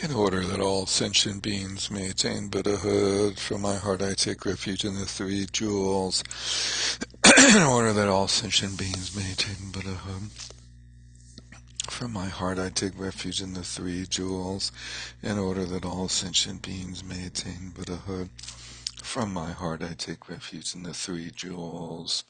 In order that all sentient beings may attain Buddhahood, from my heart I take refuge in the three jewels. In order that all sentient beings may attain Buddhahood, from my heart I take refuge in the three jewels. In order that all sentient beings may attain Buddhahood, from my heart I take refuge in the three jewels.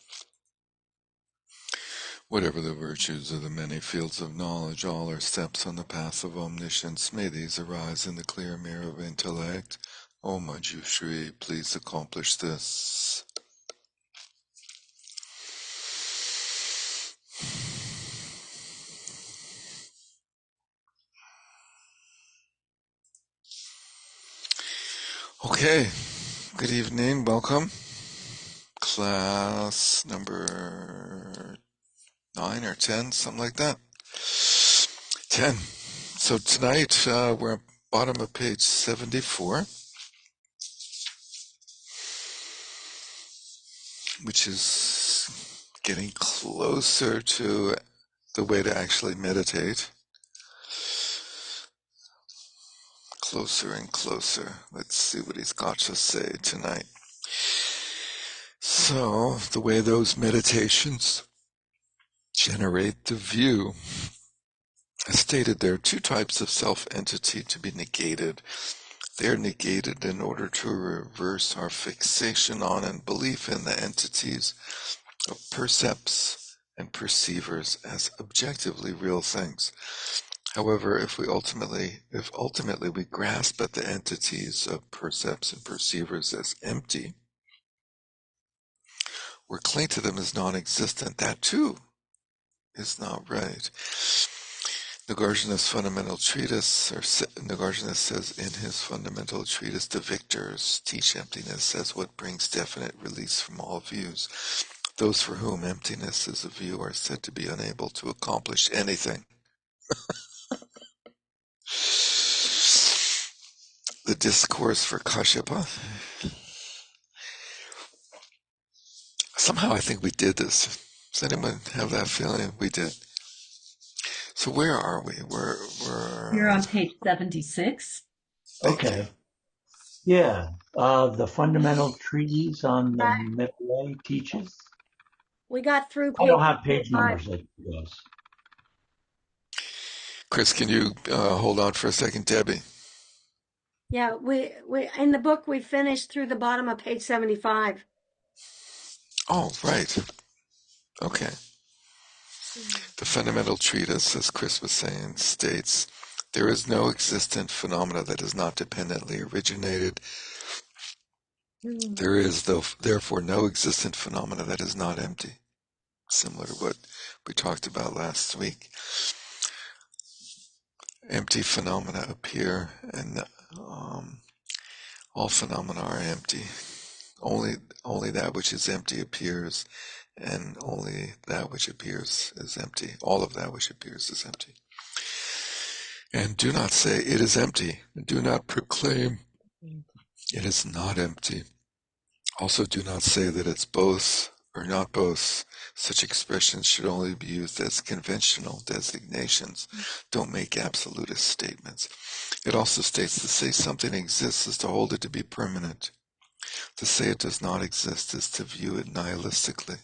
Whatever the virtues of the many fields of knowledge, all are steps on the path of omniscience. May these arise in the clear mirror of intellect. O Manjushri, please accomplish this. Okay, good evening, welcome. Class number 9 or 10, something like that. 10. So tonight we're at bottom of page 74, which is getting closer to the way to actually meditate. Closer and closer. Let's see what he's got to say tonight. So, the way those meditations generate the view. As stated, there are two types of self-entity to be negated. They are negated in order to reverse our fixation on and belief in the entities of percepts and perceivers as objectively real things. However, if ultimately we grasp at the entities of percepts and perceivers as empty, or cling to them as non-existent, that too is not right. Nagarjuna's fundamental treatise, or Nagarjuna says in his fundamental treatise, the victors teach emptiness as what brings definite release from all views. Those for whom emptiness is a view are said to be unable to accomplish anything. The discourse for Kashyapa. Somehow I think we did this. Does anyone have that feeling? We did. So where are we? You're on page 76. Thank you. Okay. Yeah. The fundamental treatise on the Uh, middle way teaches. we got through I page don't have page 5. numbers like you guys. Chris, can you hold on for a second? Debbie. Yeah, we in the book we finished through the bottom of page 75. Oh, right. Okay. The fundamental treatise, as Chris was saying, states, there is no existent phenomena that is not dependently originated. There is, therefore, no existent phenomena that is not empty. Similar to what we talked about last week. Empty phenomena appear, and all phenomena are empty. Only that which is empty appears, and only that which appears is empty. All of that which appears is empty. And do not say it is empty, and do not proclaim it is not empty. Also do not say that it's both or not both. Such expressions should only be used as conventional designations. Don't make absolutist statements. It also states to say something exists is to hold it to be permanent. To say it does not exist is to view it nihilistically.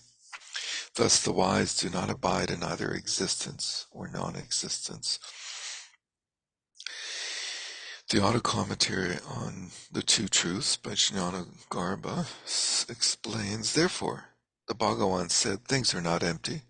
Thus the wise do not abide in either existence or non-existence. The auto commentary on the Two Truths by Jnana Garba explains, therefore, the Bhagavan said things are not empty,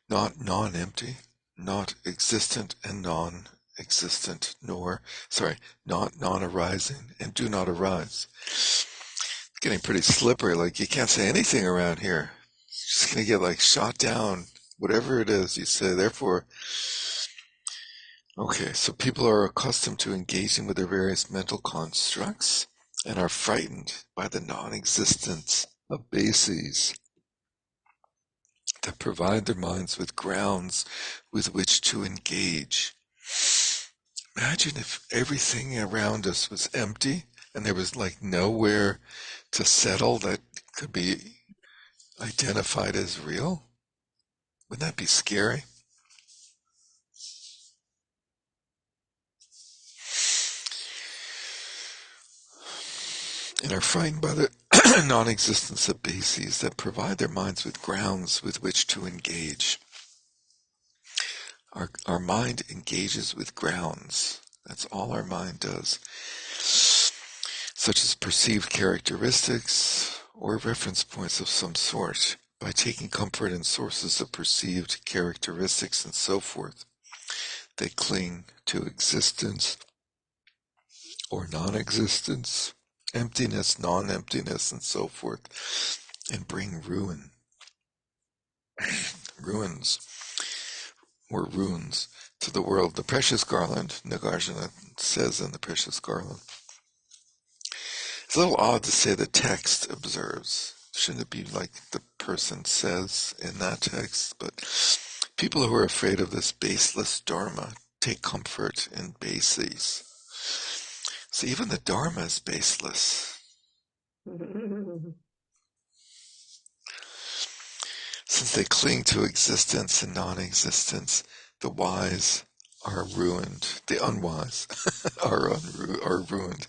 not non-empty, not existent and non-existent, not non-arising and do not arise. It's getting pretty slippery, like you can't say anything around here. You're just going to get like shot down, whatever it is you say. Therefore, okay, so people are accustomed to engaging with their various mental constructs and are frightened by the non-existence of bases that provide their minds with grounds with which to engage. Imagine if everything around us was empty and there was like nowhere to settle that could be identified as real. Wouldn't that be scary? and are frightened by the non-existence of bases that provide their minds with grounds with which to engage. Our mind engages with grounds. That's all our mind does, such as perceived characteristics or reference points of some sort. By taking comfort in sources of perceived characteristics and so forth, they cling to existence or non-existence, emptiness, non-emptiness, and so forth, and bring ruins to the world. The Precious Garland, Nagarjuna says in the Precious Garland, it's a little odd to say the text observes. Shouldn't it be like the person says in that text? But people who are afraid of this baseless dharma take comfort in bases. So even the dharma is baseless. Since they cling to existence and non-existence, the wise are ruined. The unwise are ruined.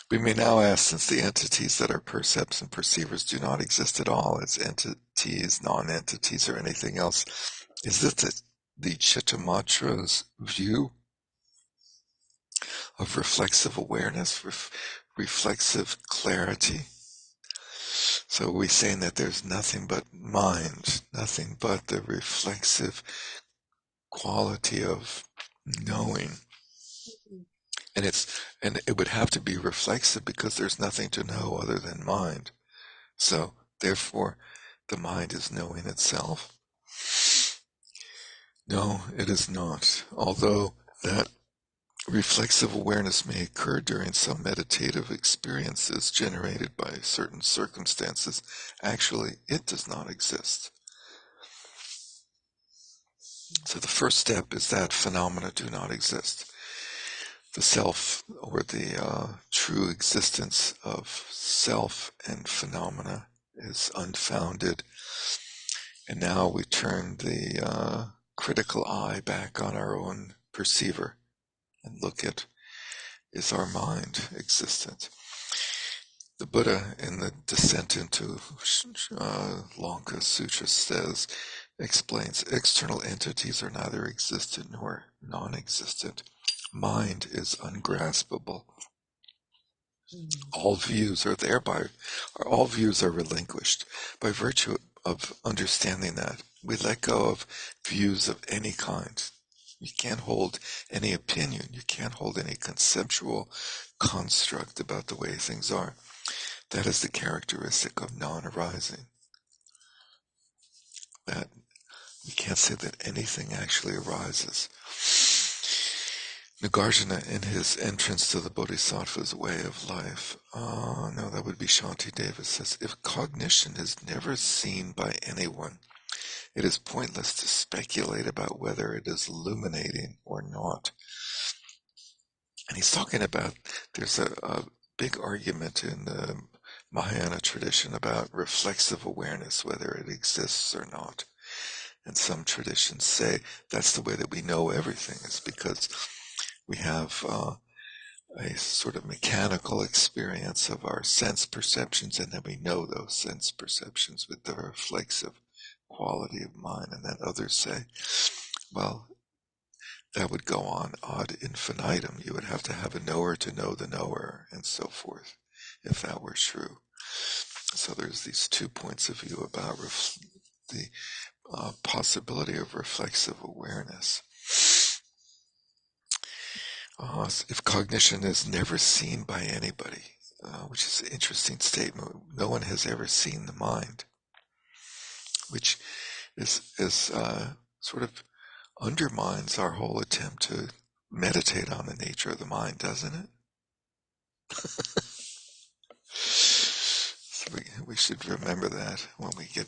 We may now ask, since the entities that are percepts and perceivers do not exist at all as entities, non-entities, or anything else, is this the Chittamatra's view of reflexive awareness, reflexive clarity? So we're saying that there's nothing but mind, nothing but the reflexive quality of knowing. And it would have to be reflexive because there's nothing to know other than mind. So therefore the mind is knowing itself. No, it is not. Although that reflexive awareness may occur during some meditative experiences generated by certain circumstances, actually it does not exist. So the first step is that phenomena do not exist. The self, or the true existence of self and phenomena, is unfounded. And now we turn the critical eye back on our own perceiver and look at, is our mind existent? The Buddha in the Descent into Lanka Sutra explains, external entities are neither existent nor non-existent. Mind is ungraspable. All views are relinquished. By virtue of understanding that, we let go of views of any kind. You can't hold any opinion. You can't hold any conceptual construct about the way things are. That is the characteristic of non-arising. That you can't say that anything actually arises. Nagarjuna, in his entrance to the Bodhisattva's way of life, no, that would be Shanti Davis, says, if cognition is never seen by anyone, it is pointless to speculate about whether it is illuminating or not. And he's talking about, there's a big argument in the Mahayana tradition about reflexive awareness, whether it exists or not. And some traditions say that's the way that we know everything, is because we have a sort of mechanical experience of our sense perceptions, and then we know those sense perceptions with the reflexive quality of mind. And then others say, well, that would go on ad infinitum. You would have to have a knower to know the knower, and so forth, if that were true. So there's these 2 points of view about the possibility of reflexive awareness. If cognition is never seen by anybody, which is an interesting statement, no one has ever seen the mind, which is sort of undermines our whole attempt to meditate on the nature of the mind, doesn't it? So we should remember that when we get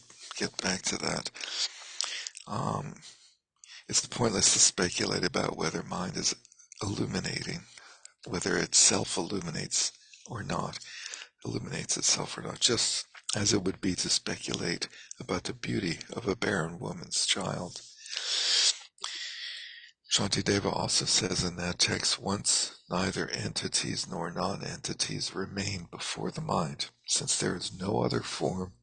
back to that. It's pointless to speculate about whether mind is illuminating, whether it self-illuminates or not, illuminates itself or not, just as it would be to speculate about the beauty of a barren woman's child. Shantideva also says in that text, once neither entities nor non-entities remain before the mind, since there is no other form,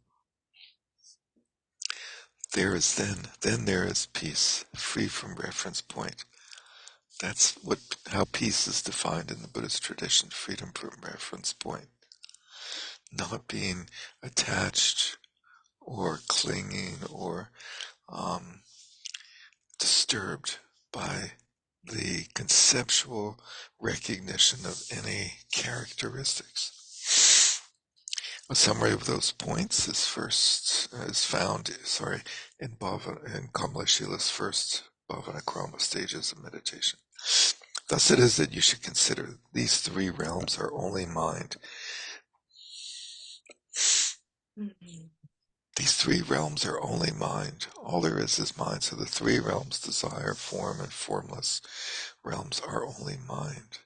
there is then there is peace, free from reference point. That's how peace is defined in the Buddhist tradition, freedom from reference point. Not being attached or clinging or disturbed by the conceptual recognition of any characteristics. A summary of those points is found in Kamalashila's first Bhavanakrama stages of meditation. Thus it is that you should consider these three realms are only mind. These three realms are only mind. All there is mind. So the three realms, desire, form, and formless realms, are only mind.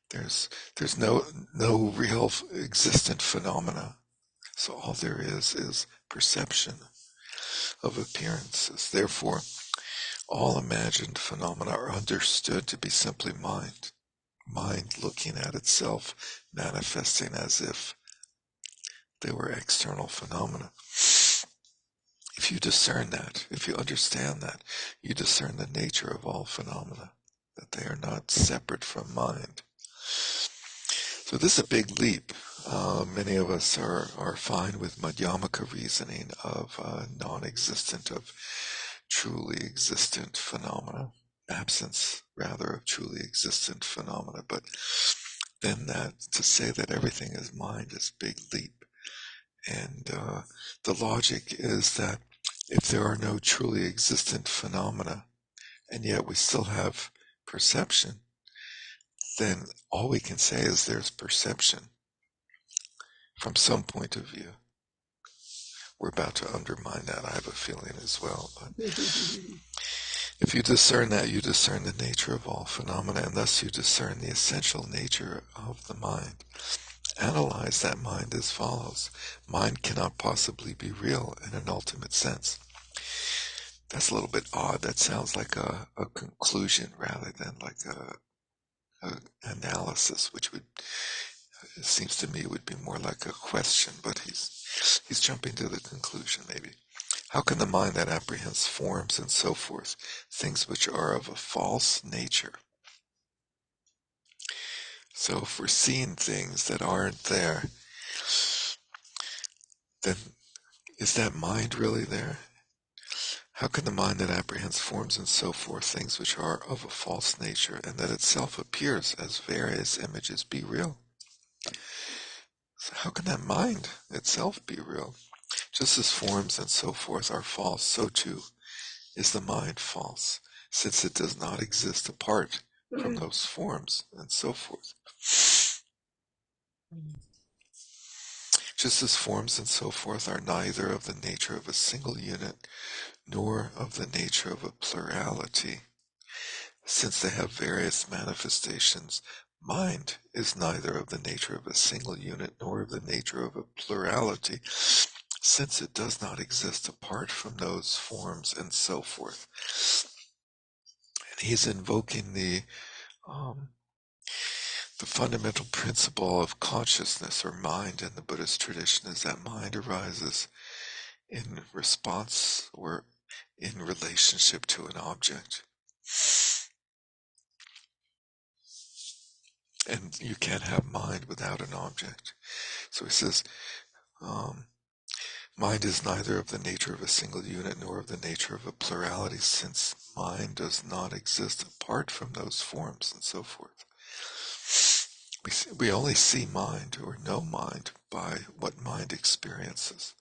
There's no real existent phenomena. So all there is perception of appearances. Therefore, all imagined phenomena are understood to be simply mind. Mind looking at itself, manifesting as if they were external phenomena. If you discern that, if you understand that, you discern the nature of all phenomena, that they are not separate from mind. So this is a big leap. Many of us are fine with Madhyamaka reasoning of non-existent, of truly existent phenomena, absence rather of truly existent phenomena. But then to say that everything is mind is a big leap. And the logic is that if there are no truly existent phenomena, and yet we still have perception, then all we can say is there's perception from some point of view. We're about to undermine that, I have a feeling as well. But if you discern that, you discern the nature of all phenomena, and thus you discern the essential nature of the mind. Analyze that mind as follows. Mind cannot possibly be real in an ultimate sense. That's a little bit odd. That sounds like a conclusion rather than like a analysis, which would, it seems to me, would be more like a question, but he's jumping to the conclusion maybe. How can the mind that apprehends forms and so forth, things which are of a false nature? So if we're seeing things that aren't there, then is that mind really there? How can the mind that apprehends forms and so forth, things which are of a false nature, and that itself appears as various images, be real? So how can that mind itself be real? Just as forms and so forth are false, so too is the mind false, since it does not exist apart from those forms and so forth. Just as forms and so forth are neither of the nature of a single unit, nor of the nature of a plurality, since they have various manifestations, mind is neither of the nature of a single unit, nor of the nature of a plurality, since it does not exist apart from those forms and so forth. And he's invoking the fundamental principle of consciousness or mind in the Buddhist tradition is that mind arises in response or in relationship to an object. And you can't have mind without an object. So he says, mind is neither of the nature of a single unit nor of the nature of a plurality, since mind does not exist apart from those forms and so forth. We only see mind or know mind by what mind experiences.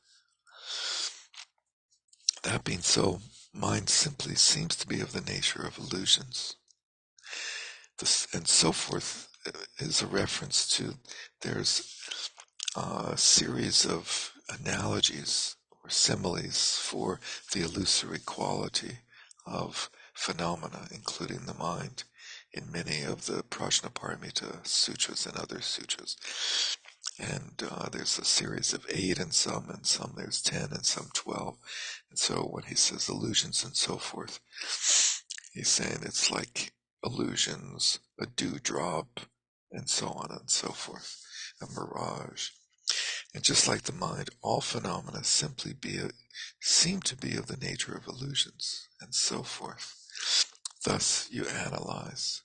That being so, mind simply seems to be of the nature of illusions. And so forth is a reference to, there's a series of analogies or similes for the illusory quality of phenomena, including the mind, in many of the Prajnaparamita sutras and other sutras. And there's a series of 8 and some there's 10 and some 12. And so when he says illusions and so forth, He's saying it's like illusions, a dewdrop, and so on and so forth, a mirage. And just like the mind, all phenomena seem to be of the nature of illusions, and so forth. Thus, you analyze.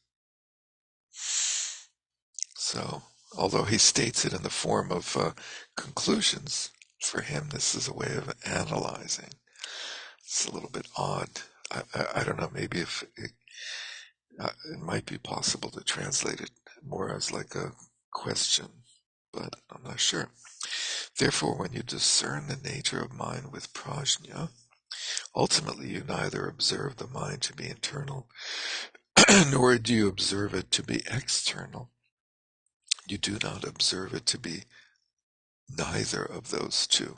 So, although he states it in the form of conclusions, for him this is a way of analyzing. It's a little bit odd. I don't know, maybe if it might be possible to translate it more as like a question, but I'm not sure. Therefore, when you discern the nature of mind with prajna, ultimately you neither observe the mind to be internal, nor do you observe it to be external. You do not observe it to be neither of those two.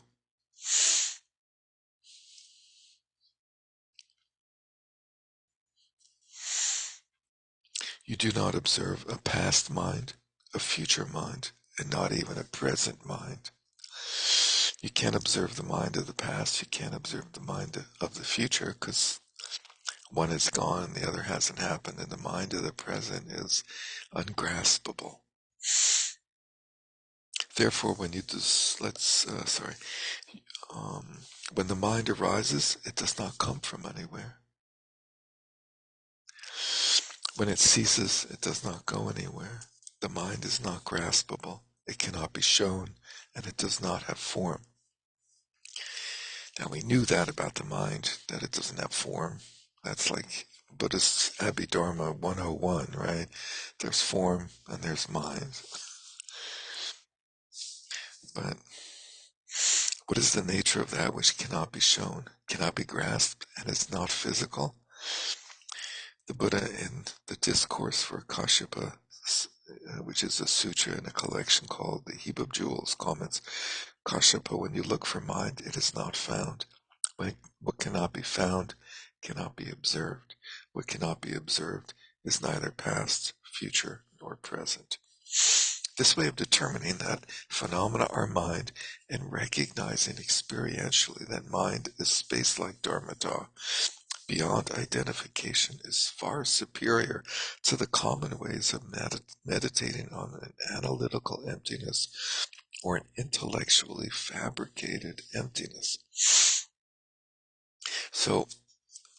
You do not observe a past mind, a future mind, and not even a present mind. You can't observe the mind of the past, you can't observe the mind of the future, because one is gone and the other hasn't happened, and the mind of the present is ungraspable. Therefore, when you when the mind arises, it does not come from anywhere. When it ceases, it does not go anywhere. The mind is not graspable. It cannot be shown, and it does not have form. Now, we knew that about the mind, that it doesn't have form. That's like Buddhist Abhidharma 101, right? There's form and there's mind. But what is the nature of that which cannot be shown, cannot be grasped, and is not physical? The Buddha, in the Discourse for Kashyapa, which is a sutra in a collection called the Heap of Jewels, comments, Kashyapa, when you look for mind, it is not found. What cannot be found cannot be observed. What cannot be observed is neither past, future, nor present. This way of determining that phenomena are mind and recognizing experientially that mind is space like dharmata, beyond identification, is far superior to the common ways of meditating on an analytical emptiness or an intellectually fabricated emptiness. So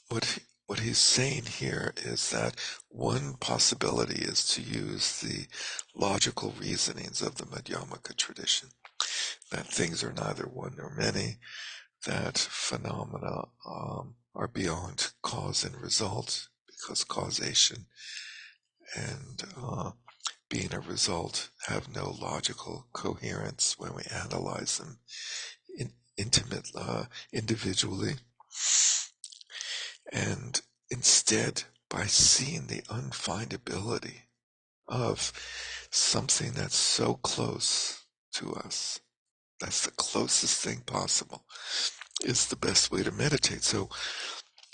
what he's saying here is that one possibility is to use the logical reasonings of the Madhyamaka tradition, that things are neither one nor many, that phenomena are beyond cause and result, because causation and being a result have no logical coherence when we analyze them individually. And instead, by seeing the unfindability of something that's so close to us, that's the closest thing possible, is the best way to meditate. So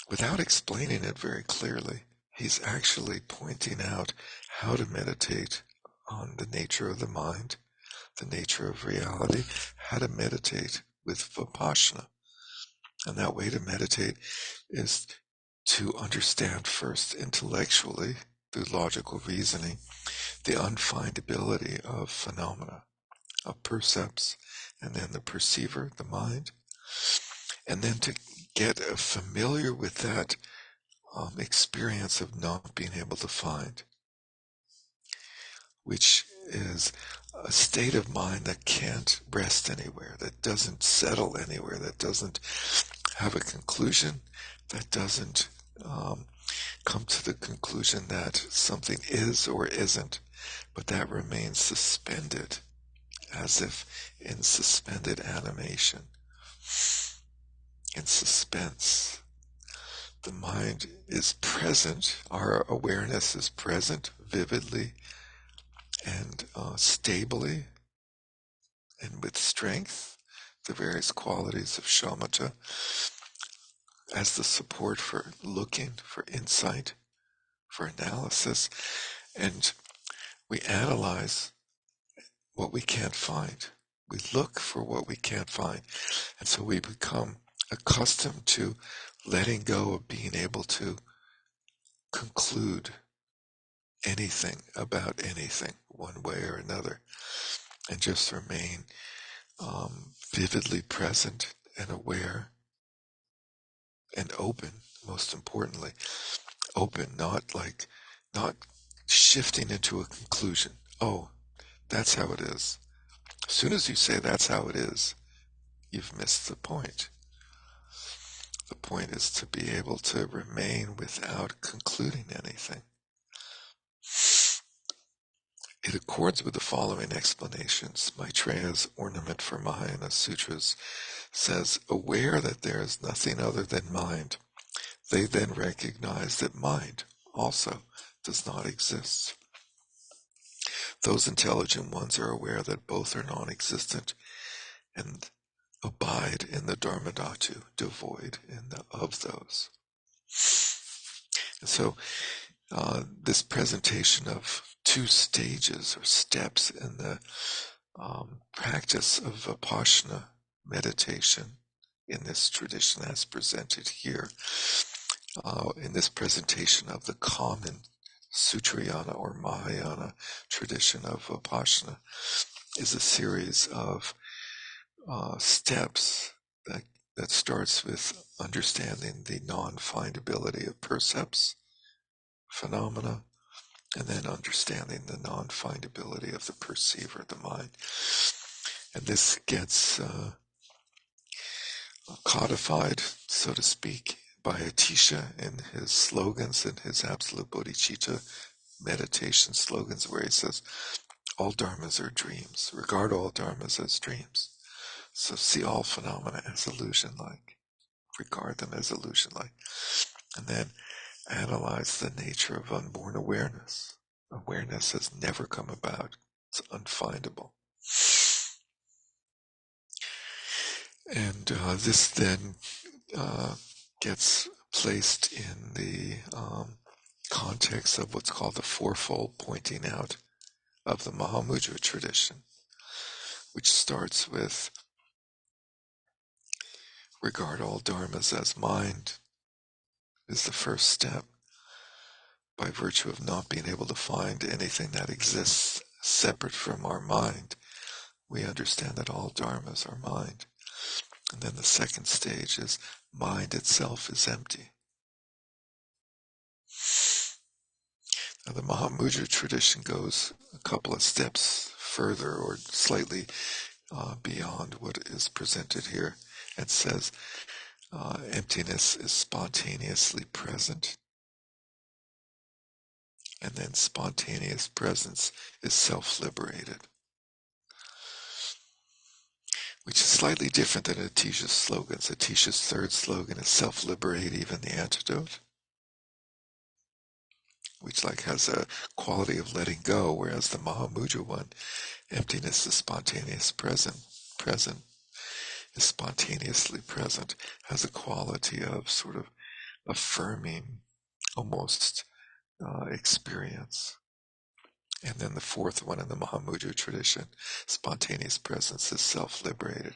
without explaining it very clearly, he's actually pointing out how to meditate on the nature of the mind, the nature of reality, how to meditate with Vipassana. And that way to meditate is to understand first intellectually, through logical reasoning, the unfindability of phenomena, of percepts, and then the perceiver, the mind, and then to get familiar with that experience of not being able to find, which is a state of mind that can't rest anywhere, that doesn't settle anywhere, that doesn't have a conclusion, that doesn't come to the conclusion that something is or isn't, but that remains suspended, as if in suspended animation, in suspense. The mind is present, our awareness is present vividly and stably and with strength, the various qualities of shamatha as the support for looking, for insight, for analysis, and we analyze what we can't find. We look for what we can't find. And so we become accustomed to letting go of being able to conclude anything about anything one way or another, and just remain vividly present and aware and open, most importantly. Open, not shifting into a conclusion. Oh, that's how it is. As soon as you say that's how it is, you've missed the point. The point is to be able to remain without concluding anything. It accords with the following explanations. Maitreya's Ornament for Mahayana Sutras says, aware that there is nothing other than mind, they then recognize that mind also does not exist. Those intelligent ones are aware that both are non-existent and abide in the Dharmadhatu, devoid of those. And so this presentation of two stages or steps in the practice of Vipassana meditation in this tradition as presented here, in this presentation of the common Sutrayana or Mahayana tradition of Vipassana, is a series of steps that starts with understanding the non-findability of percepts, phenomena, and then understanding the non-findability of the perceiver, the mind. And this gets codified, so to speak, by Atisha in his slogans, in his Absolute Bodhicitta meditation slogans, where he says, all dharmas are dreams. Regard all dharmas as dreams. So see all phenomena as illusion-like. Regard them as illusion-like. And then analyze the nature of unborn awareness. Awareness has never come about. It's unfindable. And this then gets placed in the context of what's called the fourfold pointing out of the Mahamudra tradition, which starts with regard all dharmas as mind, is the first step. By virtue of not being able to find anything that exists separate from our mind, we understand that all dharmas are mind. And then the second stage is mind itself is empty. Now the Mahamudra tradition goes a couple of steps further, or slightly beyond what is presented here, and says emptiness is spontaneously present, and then spontaneous presence is self-liberated, which is slightly different than Atisha's slogans. Atisha's third slogan is self-liberate even the antidote, which has a quality of letting go, whereas the Mahamudra one, emptiness is spontaneous present is spontaneously present, has a quality of sort of affirming almost experience. And then the fourth one in the Mahamudra tradition, spontaneous presence is self-liberated,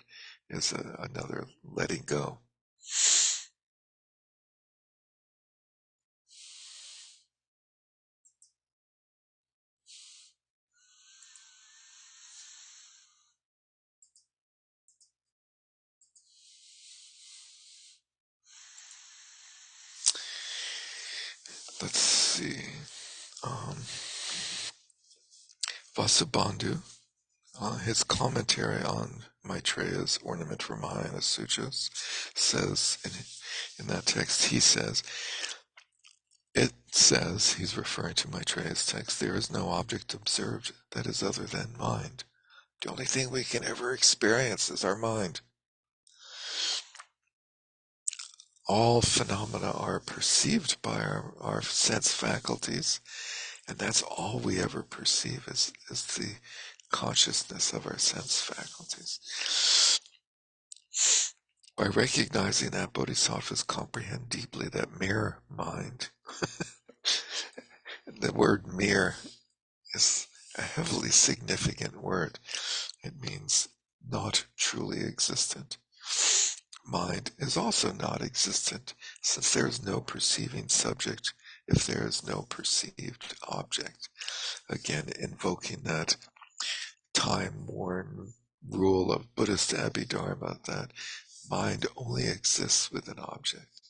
is another letting go. Let's see. Vasubandhu, his commentary on Maitreya's Ornament for Mahayana Sutras, says in that text, it says, he's referring to Maitreya's text, there is no object observed that is other than mind. The only thing we can ever experience is our mind. All phenomena are perceived by our sense faculties, and that's all we ever perceive is the consciousness of our sense faculties. By recognizing that, bodhisattvas comprehend deeply that mere mind, the word mere is a heavily significant word. It means not truly existent. Mind is also not existent, since there is no perceiving subject if there is no perceived object. Again, invoking that time-worn rule of Buddhist Abhidharma that mind only exists with an object.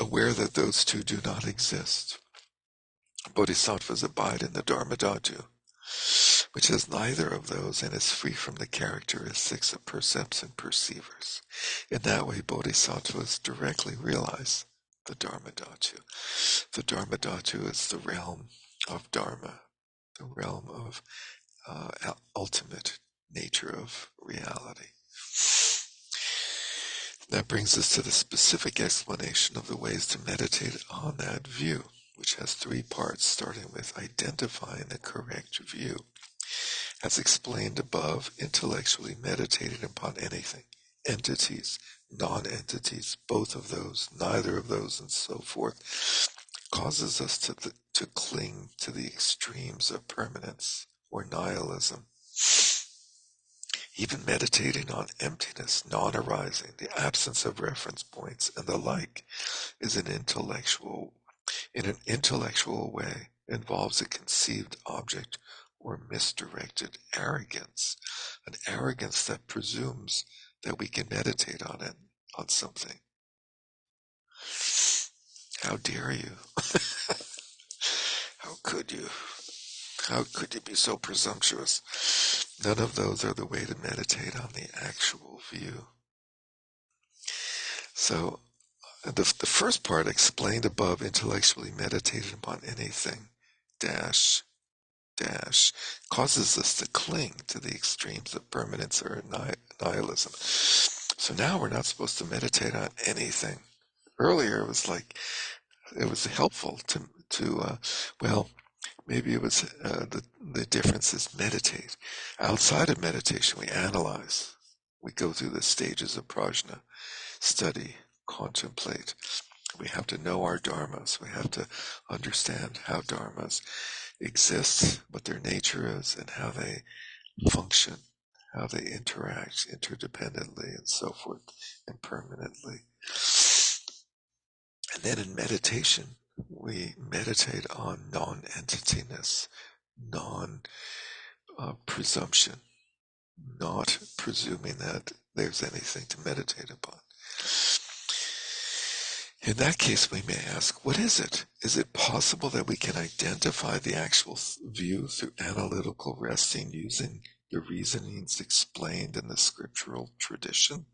Aware that those two do not exist, bodhisattvas abide in the Dharma Dhatu, which has neither of those and is free from the characteristics of percepts and perceivers. In that way, bodhisattvas directly realize the Dharma Dhatu. The Dharma Dhatu is the realm of Dharma, the realm of ultimate nature of reality. That brings us to the specific explanation of the ways to meditate on that view, which has three parts, starting with identifying the correct view. As explained above, intellectually meditating upon anything, entities, non-entities, both of those, neither of those, and so forth, causes us to cling to the extremes of permanence or nihilism. Even meditating on emptiness, non-arising, the absence of reference points, and the like, is in an intellectual way, involves a conceived object or misdirected arrogance, an arrogance that presumes that we can meditate on something. How dare you? How could you? How could you be so presumptuous? None of those are the way to meditate on the actual view. So, the first part explained above, intellectually meditated upon anything, dash, causes us to cling to the extremes of permanence or nihilism. So now we're not supposed to meditate on anything. Earlier, it was like, it was helpful to maybe it was the difference is meditate. Outside of meditation, we analyze. We go through the stages of prajna, study, contemplate. We have to know our dharmas. We have to understand how dharmas exist, what their nature is, and how they function, how they interact interdependently and so forth, and permanently. And then in meditation, we meditate on non-entityness, non-presumption, not presuming that there's anything to meditate upon. In that case, we may ask, what is it? Is it possible that we can identify the actual view through analytical resting using the reasonings explained in the scriptural tradition?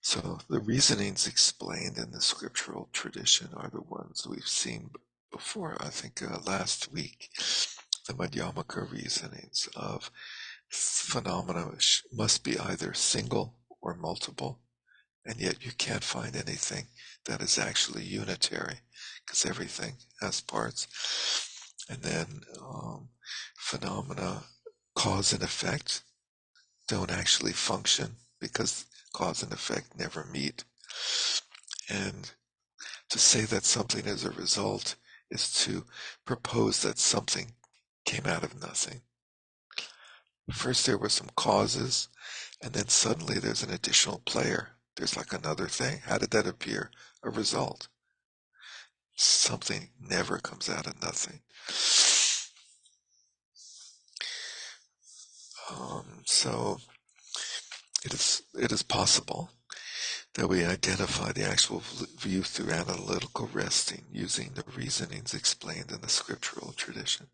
So the reasonings explained in the scriptural tradition are the ones we've seen before, I think last week, the Madhyamaka reasonings of phenomena which must be either single or multiple, and yet you can't find anything that is actually unitary, because everything has parts. And then phenomena, cause and effect, don't actually function because cause and effect never meet. And to say that something is a result is to propose that something came out of nothing. First there were some causes, and then suddenly there's an additional player. There's like another thing. How did that appear? A result. Something never comes out of nothing. So it is possible that we identify the actual view through analytical resting using the reasonings explained in the scriptural tradition.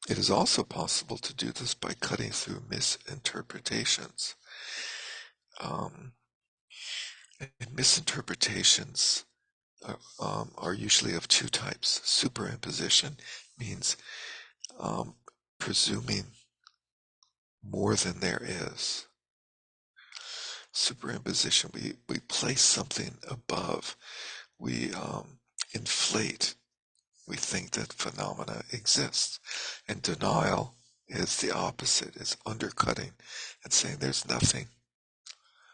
It is also possible to do this by cutting through misinterpretations. And misinterpretations are usually of two types. Superimposition means presuming more than there is. Superimposition, we place something above. We inflate. We think that phenomena exist. And denial is the opposite, is undercutting and saying there's nothing.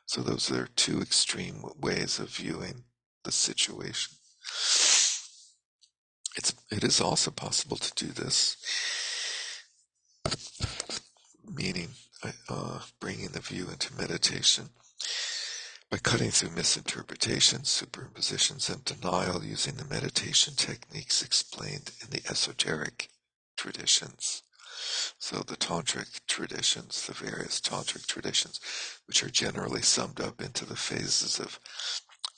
So those are two extreme ways of viewing the situation. It is also possible to do this, meaning bringing the view into meditation By cutting through misinterpretations, superimpositions, and denial using the meditation techniques explained in the esoteric traditions. So the tantric traditions, the various tantric traditions, which are generally summed up into the phases of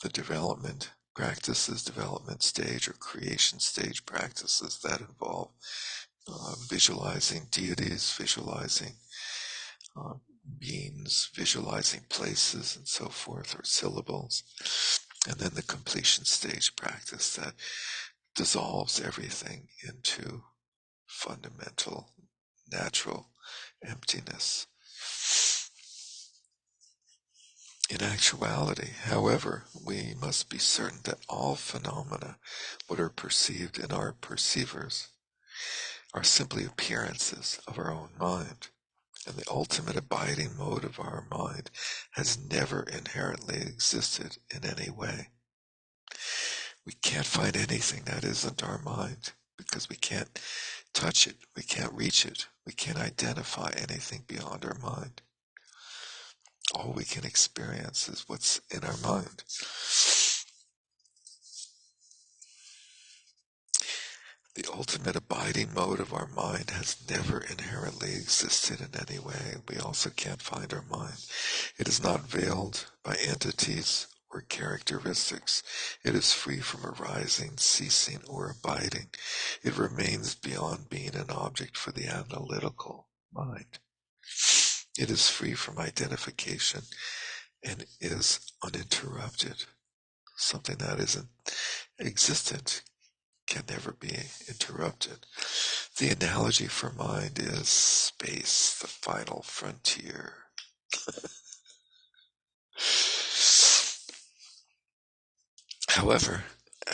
the development practices, development stage or creation stage practices that involve visualizing deities, visualizing beings, visualizing places and so forth, or syllables, and then the completion stage practice that dissolves everything into fundamental, natural emptiness. In actuality, however, we must be certain that all phenomena, what are perceived in our perceivers, are simply appearances of our own mind. And the ultimate abiding mode of our mind has never inherently existed in any way. We can't find anything that isn't our mind because we can't touch it, we can't reach it, we can't identify anything beyond our mind. All we can experience is what's in our mind. The ultimate abiding mode of our mind has never inherently existed in any way. We also can't find our mind. It is not veiled by entities or characteristics. It is free from arising, ceasing, or abiding. It remains beyond being an object for the analytical mind. It is free from identification and is uninterrupted. Something that isn't existent can never be interrupted. The analogy for mind is space, the final frontier. However,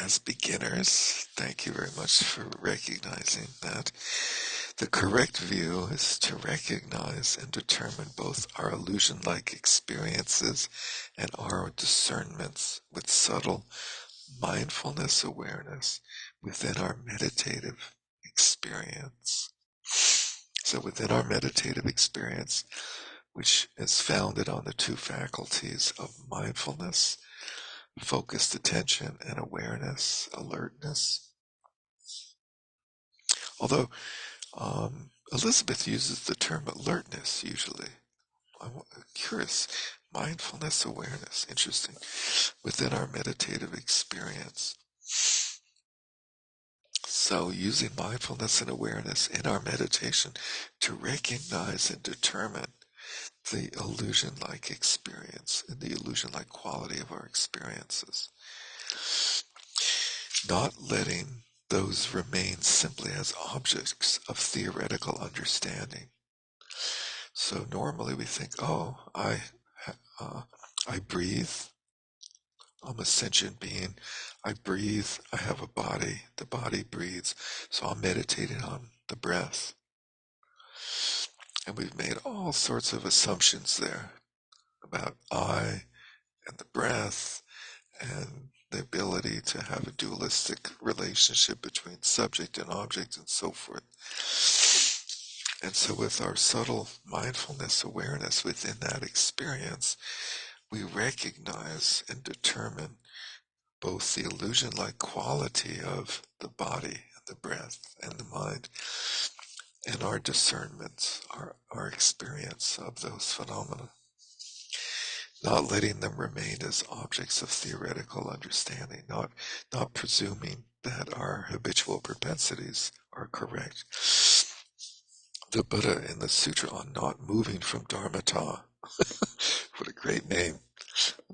as beginners, thank you very much for recognizing that the correct view is to recognize and determine both our illusion-like experiences and our discernments with subtle mindfulness awareness within our meditative experience. So within our meditative experience, which is founded on the two faculties of mindfulness, focused attention, and awareness, alertness. Although Elizabeth uses the term alertness usually. I'm curious. Mindfulness, awareness, interesting. Within our meditative experience. So using mindfulness and awareness in our meditation to recognize and determine the illusion-like experience and the illusion-like quality of our experiences. Not letting those remain simply as objects of theoretical understanding. So normally we think, oh, I breathe, I'm a sentient being, I breathe, I have a body, the body breathes, so I'm meditating on the breath. And we've made all sorts of assumptions there about I and the breath and the ability to have a dualistic relationship between subject and object and so forth. And so with our subtle mindfulness awareness within that experience, we recognize and determine both the illusion-like quality of the body and the breath and the mind and our discernment, our experience of those phenomena, not letting them remain as objects of theoretical understanding, not presuming that our habitual propensities are correct. The Buddha in the Sutra on Not Moving from Dharmata, what a great name,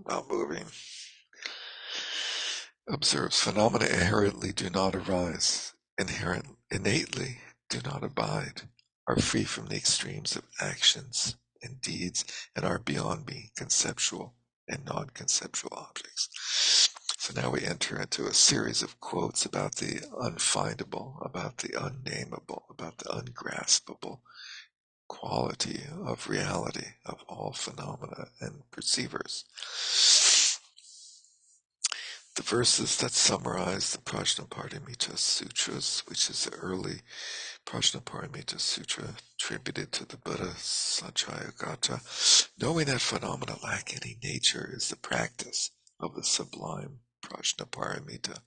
not moving, observes phenomena inherently do not arise, innately do not abide, are free from the extremes of actions and deeds, and are beyond being conceptual and non-conceptual objects. So now we enter into a series of quotes about the unfindable, about the unnameable, about the ungraspable quality of reality of all phenomena and perceivers. The verses that summarize the Prajnaparamita Sutras, which is the early Prajnaparamita Sutra, attributed to the Buddha Sanjayagata. Knowing that phenomena lack any nature is the practice of the sublime Prajnaparamita.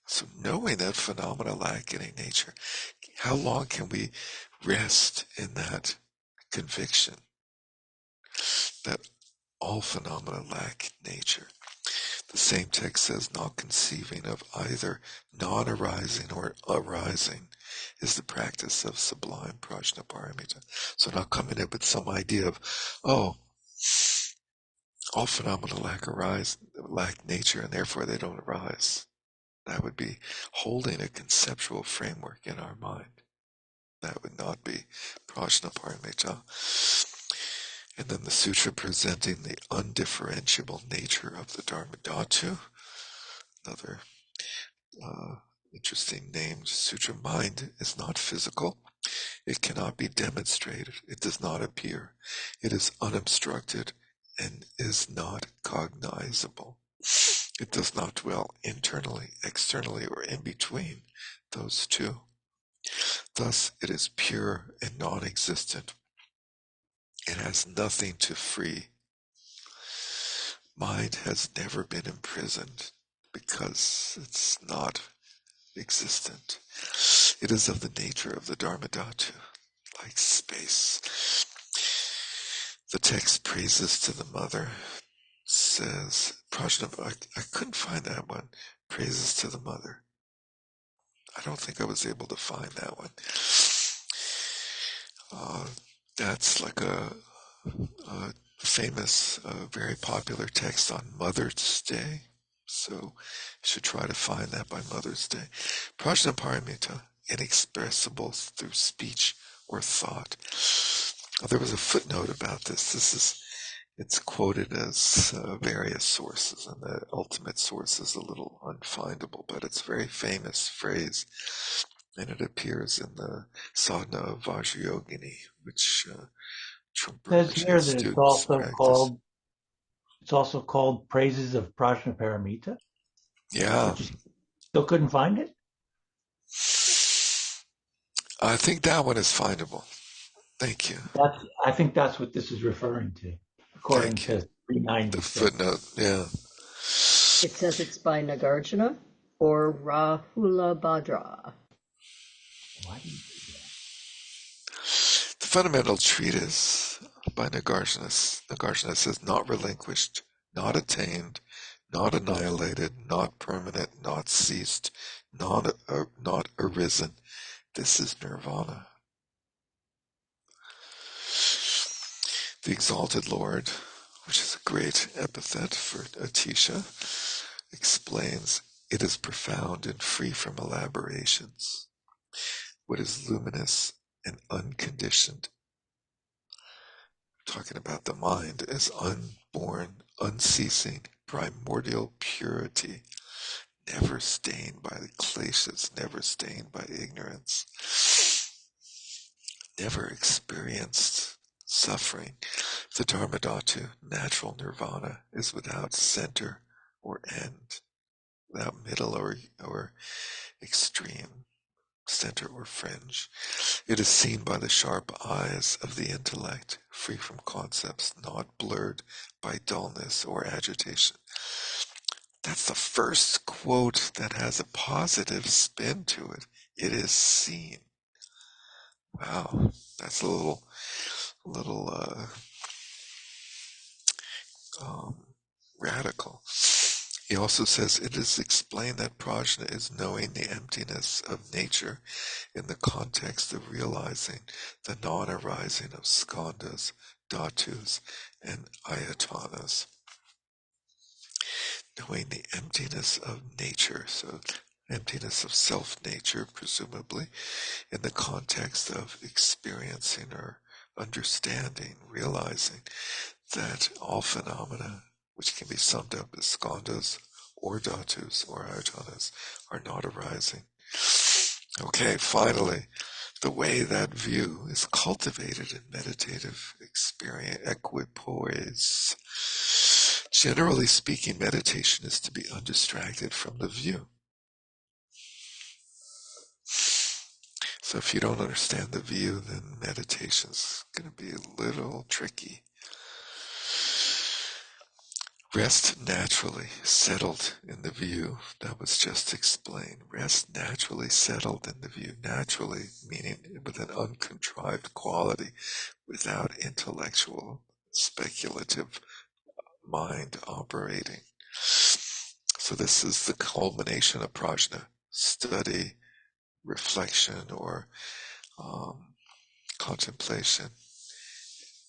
So knowing that phenomena lack any nature, how long can we rest in that conviction that all phenomena lack nature? The same text says, not conceiving of either non-arising or arising is the practice of sublime Prajnaparamita. So not coming up with some idea of, oh, all phenomena lack nature and therefore they don't arise. That would be holding a conceptual framework in our mind. That would not be Prajnaparamita. And then the sutra presenting the undifferentiable nature of the Dharmadhatu, another interesting named sutra. Mind is not physical. It cannot be demonstrated. It does not appear. It is unobstructed and is not cognizable. It does not dwell internally, externally, or in between those two. Thus, it is pure and non-existent. It has nothing to free. Mind has never been imprisoned because it's not existent. It is of the nature of the Dharmadhatu, like space. The text praises to the mother says, I couldn't find that one. Praises to the mother. I don't think I was able to find that one. That's like a famous, very popular text on Mother's Day. So you should try to find that by Mother's Day. Prajnaparamita, inexpressible through speech or thought. There was a footnote about this. It's quoted as various sources, and the ultimate source is a little unfindable, but it's a very famous phrase, and it appears in the Sadhana of Vajrayogini, which It says here that students practice. it's also called Praises of Prajnaparamita, Yeah, but you still couldn't find it? I think that one is findable. Thank you. I think that's what this is referring to, according Thank you. to The 396. footnote, yeah. It says it's by Nagarjuna or Rahula Bhadra. Why do you do that? The fundamental treatise by Nagarjuna says, not relinquished, not attained, not annihilated, not permanent, not ceased, not arisen. This is nirvana. The exalted Lord, which is a great epithet for Atisha, explains, it is profound and free from elaborations. What is luminous and unconditioned, talking about the mind, is unborn, unceasing, primordial purity, never stained by the kleshas, never stained by ignorance, never experienced suffering. The Dharmadhatu, natural nirvana, is without center or end, without middle or extreme, center or fringe. It is seen by the sharp eyes of the intellect, free from concepts, not blurred by dullness or agitation. That's the first quote that has a positive spin to it. It is seen. Wow, that's a little radical. He also says it is explained that prajna is knowing the emptiness of nature in the context of realizing the non-arising of skandhas, dhatus, and ayatanas. Knowing the emptiness of nature, so emptiness of self-nature, presumably, in the context of experiencing or understanding, realizing that all phenomena, which can be summed up as skandhas or dhatus or ayatanas, are not arising. Okay, finally, the way that view is cultivated in meditative experience, equipoise. Generally speaking, meditation is to be undistracted from the view. So if you don't understand the view, then meditation's going to be a little tricky. Rest naturally, settled in the view. That was just explained. Rest naturally, settled in the view. Naturally, meaning with an uncontrived quality, without intellectual, speculative mind operating. So this is the culmination of prajna, study, reflection, or contemplation,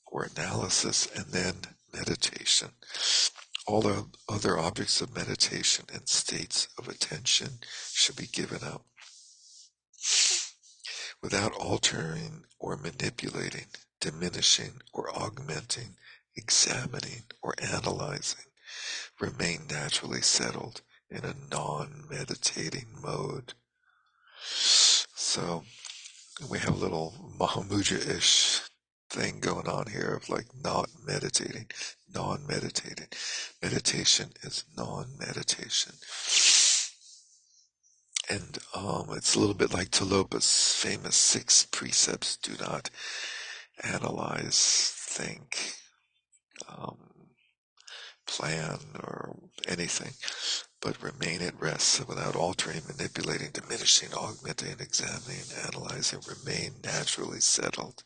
or analysis, and then meditation. All the other objects of meditation and states of attention should be given up without altering or manipulating, diminishing or augmenting, examining or analyzing. Remain naturally settled in a non-meditating mode. So we have a little Mahamudra-ish thing going on here of like not meditating, non-meditating. Meditation is non-meditation. And it's a little bit like Tilopa's famous 6 precepts: do not analyze, think, plan, or anything, but remain at rest. So without altering, manipulating, diminishing, augmenting, examining, analyzing, remain naturally settled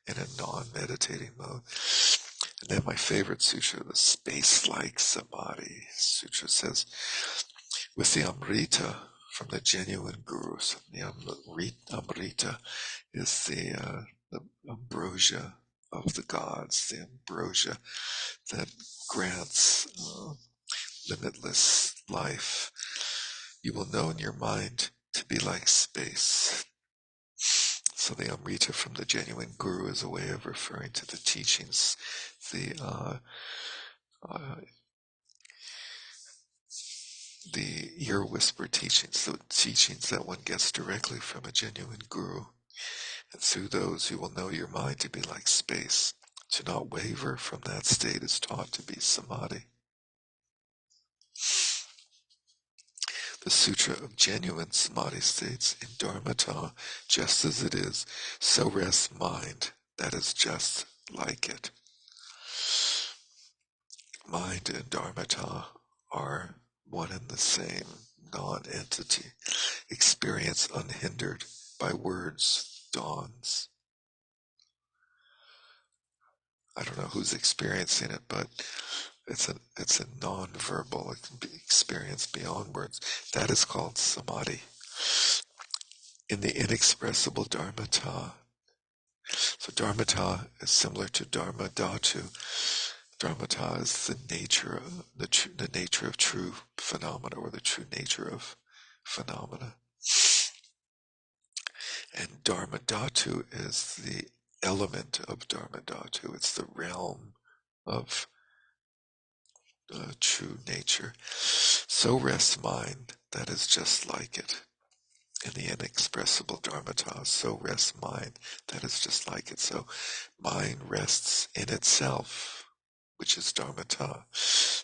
in a non-meditating mode. And then my favorite sutra, the space-like samadhi sutra, says, with the Amrita from the genuine gurus. The Amrita is the ambrosia of the gods, the ambrosia that grants limitless life. You will know in your mind to be like space. So the Amrita from the genuine guru is a way of referring to the teachings, the ear whisper teachings, the teachings that one gets directly from a genuine guru. And through those you will know your mind to be like space. To not waver from that state is taught to be samadhi. The Sutra of Genuine Samadhi states, in Dharmata, just as it is, so rests mind that is just like it. Mind and Dharmata are one and the same non-entity. Experience unhindered by words dawns. I don't know who's experiencing it, but it's a non-verbal experience beyond words. That is called samadhi. In the inexpressible dharmata, so dharmata is similar to dharma dhatu. Dharmata is the nature of the nature of true phenomena, or the true nature of phenomena. And dharma dhatu is the element of dharma dhatu. It's the realm of true nature. So rests mind that is just like it. In the inexpressible dharmata, so rests mind that is just like it. So mind rests in itself, which is dharmata.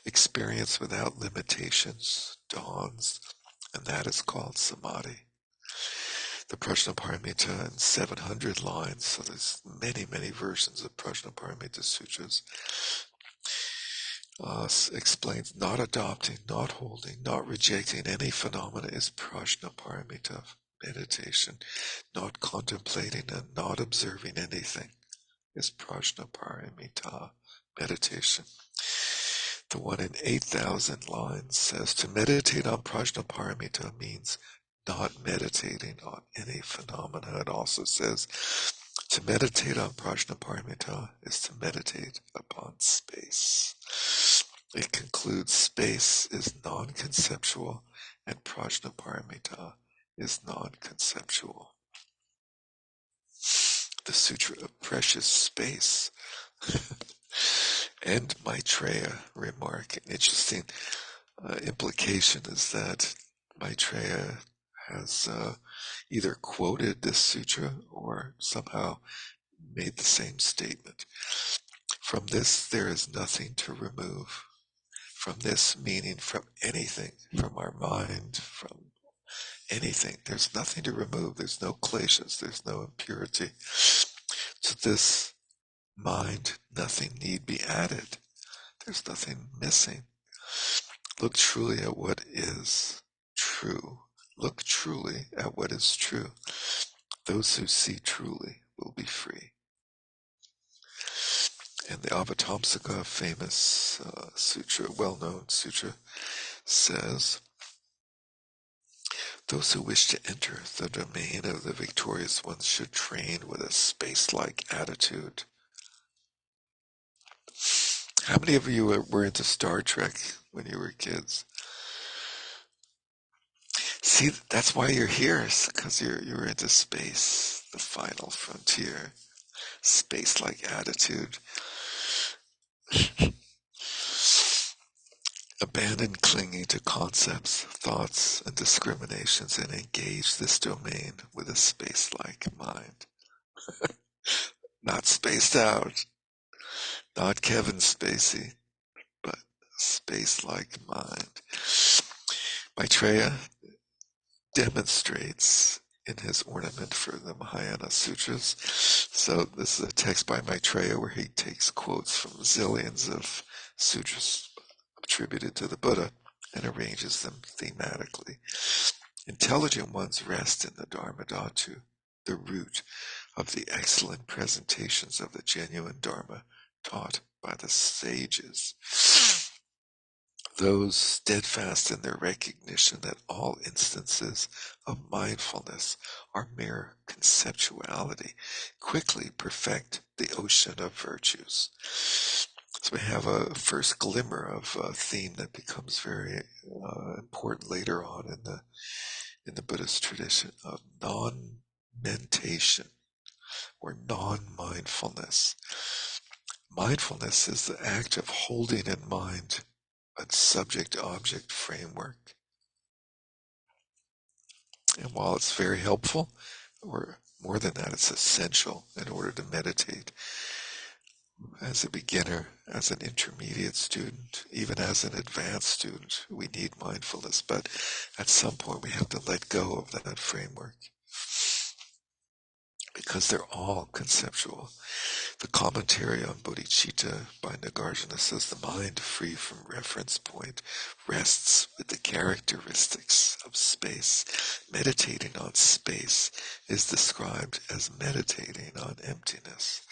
Experience without limitations dawns, and that is called samadhi. The Prajnaparamita in 700 lines, so there's many, many versions of Prajnaparamita sutras, explains not adopting, not holding, not rejecting any phenomena is Prajnaparamita meditation. Not contemplating and not observing anything is Prajnaparamita meditation. The one in 8,000 lines says to meditate on Prajnaparamita means not meditating on any phenomena. It also says to meditate on Prajnaparamita is to meditate upon space. It concludes space is non-conceptual and Prajnaparamita is non-conceptual. The Sutra of Precious Space and Maitreya remark. An interesting implication is that Maitreya has either quoted this sutra or somehow made the same statement. From this there is nothing to remove. From this meaning from anything, from our mind, from anything. There's nothing to remove. There's no kleshas. There's no impurity. To this mind, nothing need be added. There's nothing missing. Look truly at what is true. Look truly at what is true. Those who see truly will be free. And the Avatamsaka, famous sutra, well-known sutra, says, those who wish to enter the domain of the victorious ones should train with a space-like attitude. How many of you were into Star Trek when you were kids? See, that's why you're here, because you're into space, the final frontier, space-like attitude. Abandon clinging to concepts, thoughts, and discriminations and engage this domain with a space-like mind. Not spaced out, not Kevin Spacey, but space-like mind. Maitreya demonstrates in his ornament for the Mahayana Sutras. So this is a text by Maitreya where he takes quotes from zillions of sutras attributed to the Buddha and arranges them thematically. Intelligent ones rest in the Dharma Dhatu, the root of the excellent presentations of the genuine Dharma taught by the sages. Those steadfast in their recognition that all instances of mindfulness are mere conceptuality quickly perfect the ocean of virtues. So we have a first glimmer of a theme that becomes very important later on in the Buddhist tradition of non-mentation or non-mindfulness. Mindfulness is the act of holding in mind a subject-object framework. And while it's very helpful, or more than that, it's essential in order to meditate. As a beginner, as an intermediate student, even as an advanced student, we need mindfulness. But at some point, we have to let go of that framework because they're all conceptual. The commentary on Bodhicitta by Nagarjuna says the mind free from reference point rests with the characteristics of space. Meditating on space is described as meditating on emptiness.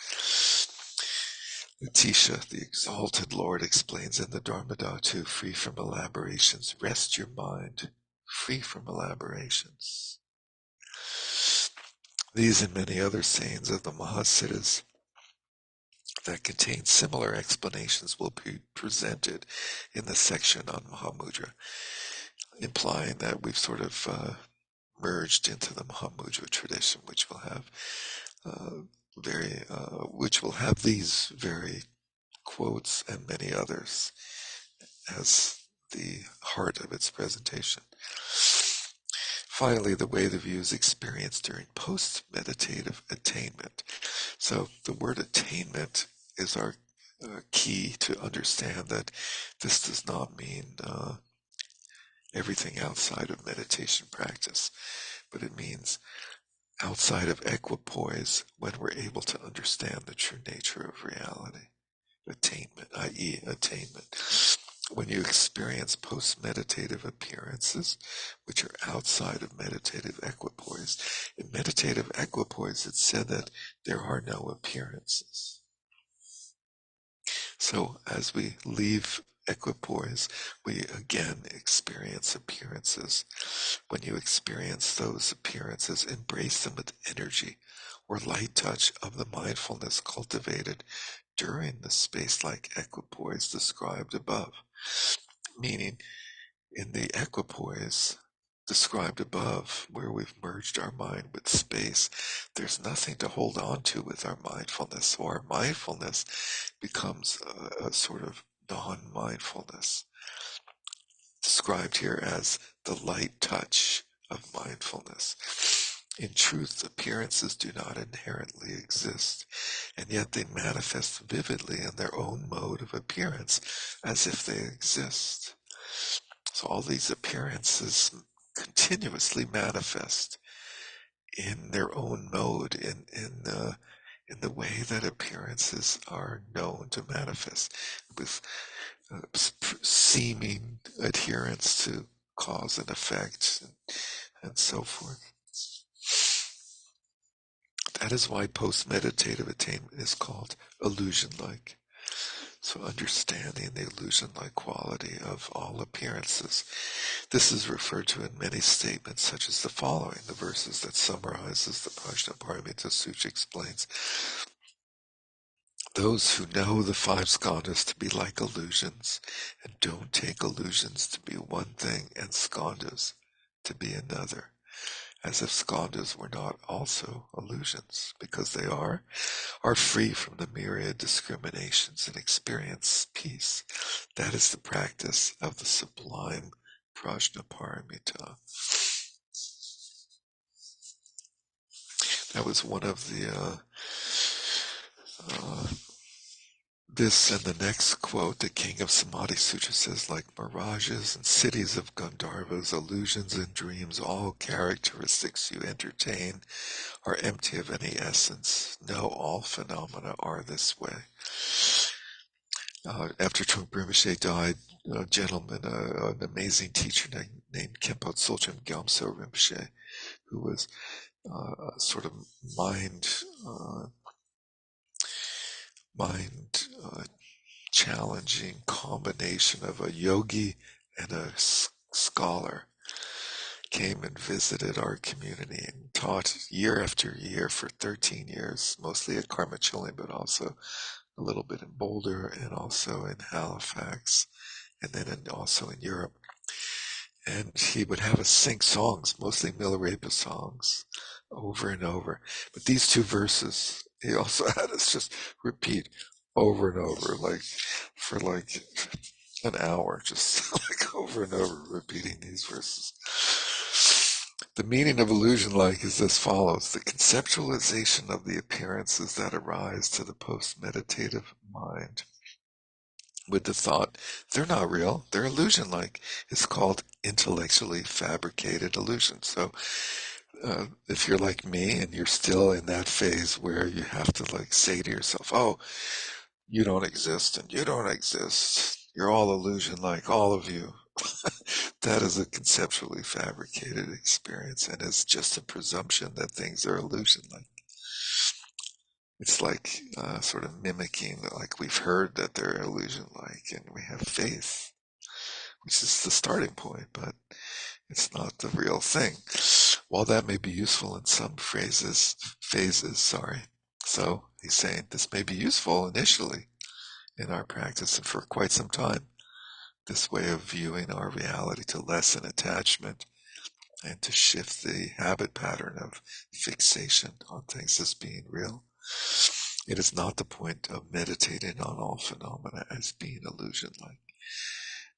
Atisha, the exalted Lord, explains in the Dharma Dhatu, free from elaborations, rest your mind, free from elaborations. These and many other sayings of the Mahasiddhas that contain similar explanations will be presented in the section on Mahamudra, implying that we've sort of merged into the Mahamudra tradition, which will have these very quotes and many others as the heart of its presentation. Finally, the way the view is experienced during post-meditative attainment. So the word attainment is our key to understand that this does not mean everything outside of meditation practice, but it means outside of equipoise when we're able to understand the true nature of reality. Attainment, i.e. attainment. When you experience post-meditative appearances, which are outside of meditative equipoise. In meditative equipoise, it's said that there are no appearances. So as we leave equipoise, we again experience appearances. When you experience those appearances, embrace them with energy or light touch of the mindfulness cultivated during the space-like equipoise described above. Meaning, in the equipoise described above, where we've merged our mind with space, there's nothing to hold on to with our mindfulness. So our mindfulness becomes a sort of non-mindfulness, described here as the light touch of mindfulness. In truth, appearances do not inherently exist, and yet they manifest vividly in their own mode of appearance as if they exist. So all these appearances continuously manifest in their own mode, in the way that appearances are known to manifest, with seeming adherence to cause and effect, and so forth. That is why post-meditative attainment is called illusion-like. So understanding the illusion-like quality of all appearances. This is referred to in many statements, such as the following, the verses that summarizes the Prajnaparamita Sutra explains. Those who know the five skandhas to be like illusions, and don't take illusions to be one thing and skandhas to be another, as if skandhas were not also illusions, because they are free from the myriad discriminations and experience peace. That is the practice of the sublime Prajnaparamita. That was one of the this and the next quote, the King of Samadhi Sutra says, like mirages and cities of Gandharvas, illusions and dreams, all characteristics you entertain are empty of any essence. No, all phenomena are this way. After Trungpa Rinpoche died, a gentleman, an amazing teacher named Khenpo Tsultrim Gyaltso Rinpoche, who was a sort of mind challenging combination of a yogi and a scholar, came and visited our community and taught year after year for 13 years, mostly at Karmachili, but also a little bit in Boulder and also in Halifax, and then also in Europe. And he would have us sing songs, mostly Milarepa songs, over and over. But these two verses, he also had us just repeat over and over, like for like an hour, just like over and over, repeating these verses. The meaning of illusion-like is as follows. The conceptualization of the appearances that arise to the post-meditative mind with the thought, they're not real, they're illusion-like, is called intellectually fabricated illusion. So if you're like me and you're still in that phase where you have to like say to yourself, oh, you don't exist and you don't exist, you're all illusion-like, all of you. That is a conceptually fabricated experience, and it's just a presumption that things are illusion-like. It's like sort of mimicking, like we've heard that they're illusion-like, and we have faith, which is the starting point, but it's not the real thing. While that may be useful in some phases, So he's saying this may be useful initially in our practice and for quite some time. This way of viewing our reality to lessen attachment and to shift the habit pattern of fixation on things as being real. It is not the point of meditating on all phenomena as being illusion-like.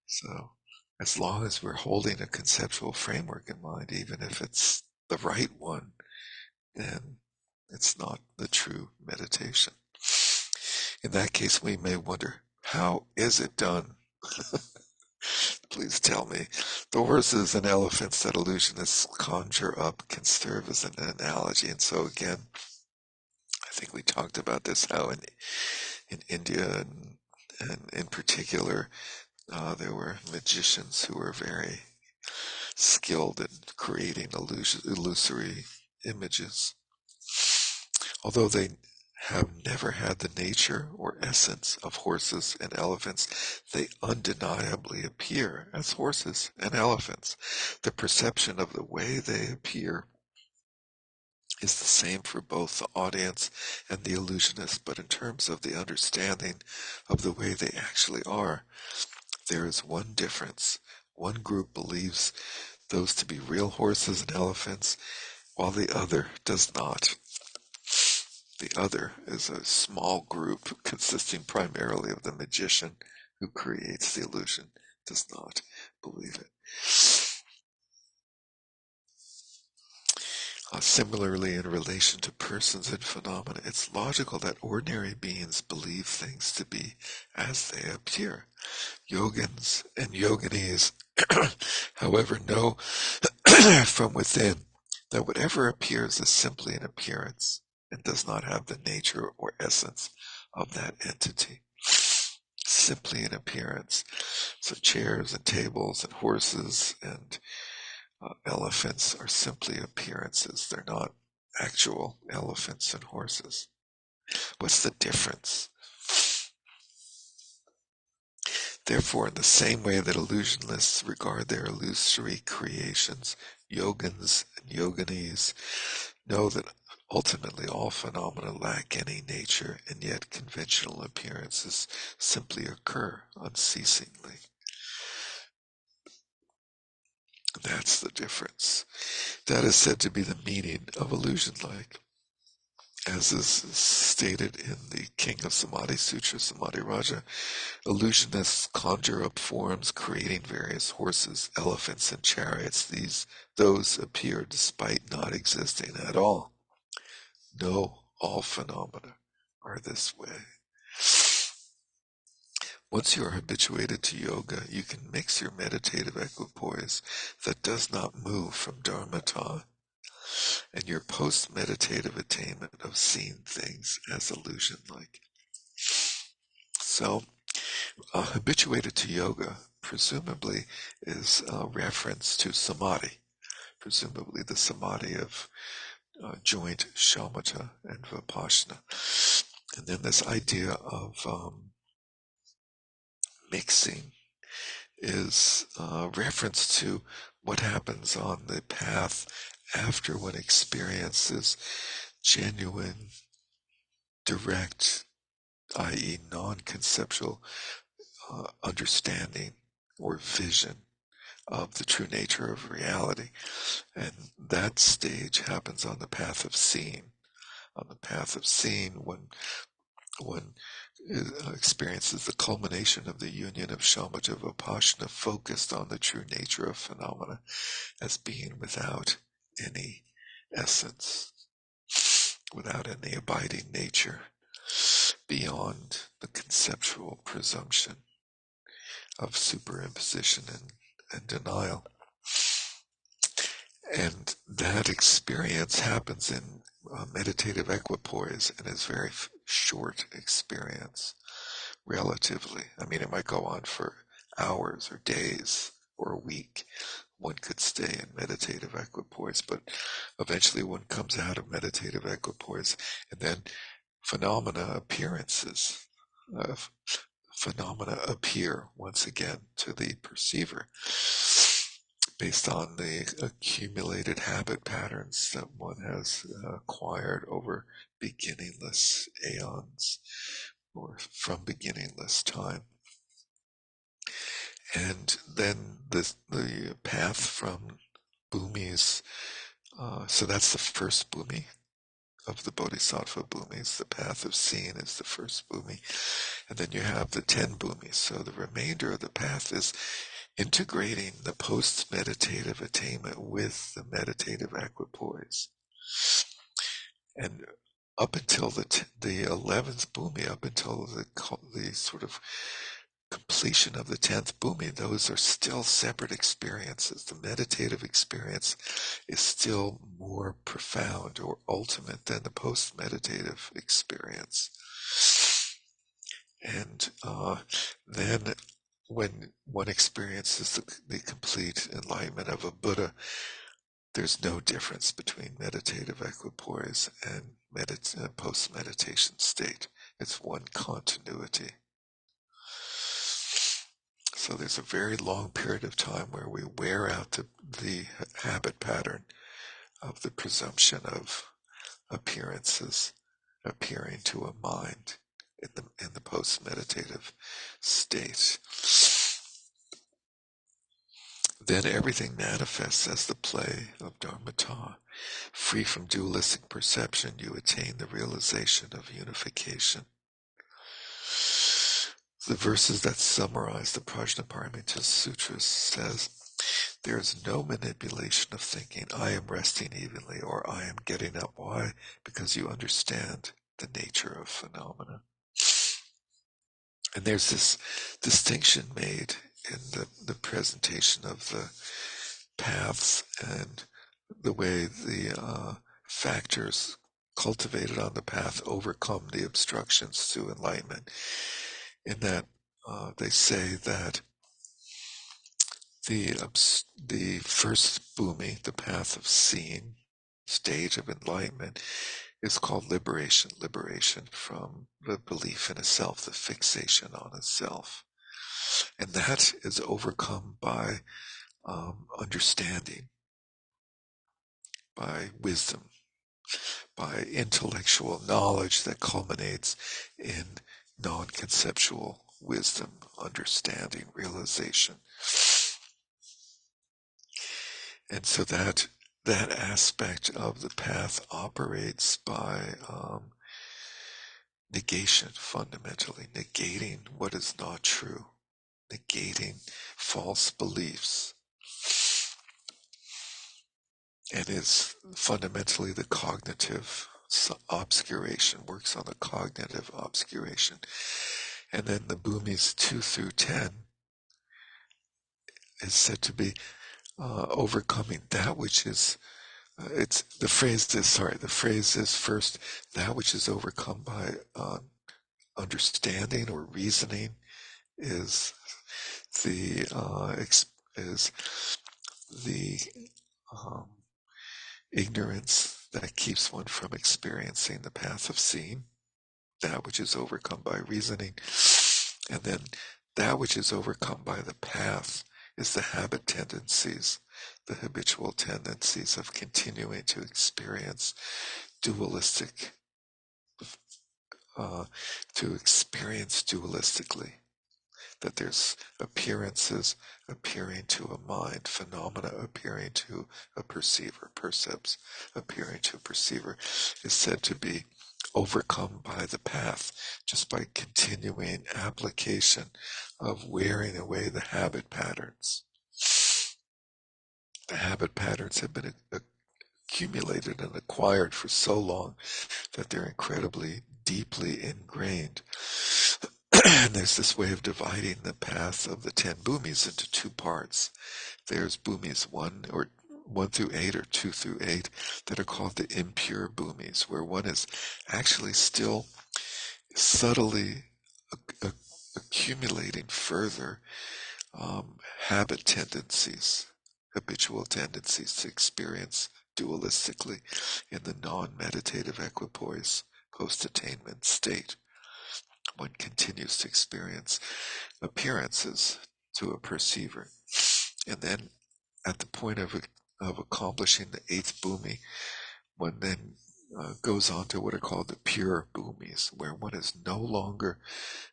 So, as long as we're holding a conceptual framework in mind, even if it's the right one, then it's not the true meditation. In that case, we may wonder, how is it done? Please tell me. The horses and elephants that illusionists conjure up can serve as an analogy. And so again, I think we talked about this, how in India and in particular, there were magicians who were very skilled in creating illusory images. Although they have never had the nature or essence of horses and elephants, they undeniably appear as horses and elephants. The perception of the way they appear is the same for both the audience and the illusionist, but in terms of the understanding of the way they actually are, there is one difference. One group believes those to be real horses and elephants, while the other does not. The other is a small group consisting primarily of the magician who creates the illusion, does not believe it. Similarly, in relation to persons and phenomena, it's logical that ordinary beings believe things to be as they appear. Yogins and yoginis, however, know from within, that whatever appears is simply an appearance and does not have the nature or essence of that entity. Simply an appearance. So chairs and tables and horses and elephants are simply appearances. They're not actual elephants and horses. What's the difference? Therefore, in the same way that illusionists regard their illusory creations, yogins and yoginis know that ultimately all phenomena lack any nature, and yet conventional appearances simply occur unceasingly. That's the difference. That is said to be the meaning of illusion-like, as is stated in the King of Samadhi Sutra, Samadhi Raja. Illusionists conjure up forms, creating various horses, elephants, and chariots. Those appear despite not existing at all. No, all phenomena are this way. Once you are habituated to yoga, you can mix your meditative equipoise that does not move from dharmata and your post-meditative attainment of seeing things as illusion-like. So, habituated to yoga presumably is a reference to samadhi, presumably the samadhi of joint shamatha and vipassana. And then this idea of mixing is a reference to what happens on the path after one experiences genuine, direct, i.e. non-conceptual understanding or vision of the true nature of reality. And that stage happens on the path of seeing. On the path of seeing, when one experiences the culmination of the union of shamatha vipassana focused on the true nature of phenomena as being without any essence, without any abiding nature, beyond the conceptual presumption of superimposition and denial. And that experience happens in meditative equipoise and is very short experience, relatively. I mean, it might go on for hours or days or a week. One could stay in meditative equipoise, but eventually one comes out of meditative equipoise, and then appearances, phenomena appear once again to the perceiver, based on the accumulated habit patterns that one has acquired over beginningless aeons, or from beginningless time. And then the path from bhumis, so that's the first bhumi of the bodhisattva bhumis. The path of seeing is the first bhumi. And then you have the 10 bhumis. So the remainder of the path is integrating the post-meditative attainment with the meditative equipoise. And up until the 11th bhumi, up until the sort of completion of the 10th bhumi, those are still separate experiences. The meditative experience is still more profound or ultimate than the post-meditative experience. And then when one experiences the complete enlightenment of a Buddha, there's no difference between meditative equipoise and post-meditation state. It's one continuity. So there's a very long period of time where we wear out the habit pattern of the presumption of appearances appearing to a mind in the post-meditative state. Then everything manifests as the play of dharmata. Free from dualistic perception, you attain the realization of unification. The verses that summarize the Prajnaparamita Sutras says, there is no manipulation of thinking, I am resting evenly, or I am getting up. Why? Because you understand the nature of phenomena. And there's this distinction made in the presentation of paths and the way the factors cultivated on the path overcome the obstructions to enlightenment. In that they say that the first bhumi, the path of seeing, stage of enlightenment, is called liberation. Liberation from the belief in a self, the fixation on a self. And that is overcome by understanding, by wisdom, by intellectual knowledge that culminates in non-conceptual wisdom, understanding, realization. And so that aspect of the path operates by negation, fundamentally, negating what is not true, negating false beliefs, and is fundamentally the cognitive obscuration, works on the cognitive obscuration. And then the bhumis 2 through 10 is said to be overcoming that which is the phrase is first, that which is overcome by understanding or reasoning is the ignorance that keeps one from experiencing the path of seeing, that which is overcome by reasoning. And then that which is overcome by the path is the habit tendencies, the habitual tendencies of continuing to experience dualistic, to experience dualistically. That there's appearances appearing to a mind, phenomena appearing to a perceiver, percepts appearing to a perceiver, is said to be overcome by the path, just by continuing application of wearing away the habit patterns. The habit patterns have been accumulated and acquired for so long that they're incredibly deeply ingrained. And there's this way of dividing the path of the 10 bhumis into two parts. There's bhumis 1 through 8 or 2 through 8 that are called the impure bhumis, where one is actually still subtly accumulating further habit tendencies, habitual tendencies to experience dualistically in the non-meditative equipoise post-attainment state. One continues to experience appearances to a perceiver. And then at the point of accomplishing the 8th bhumi, one then goes on to what are called the pure bhumis, where one is no longer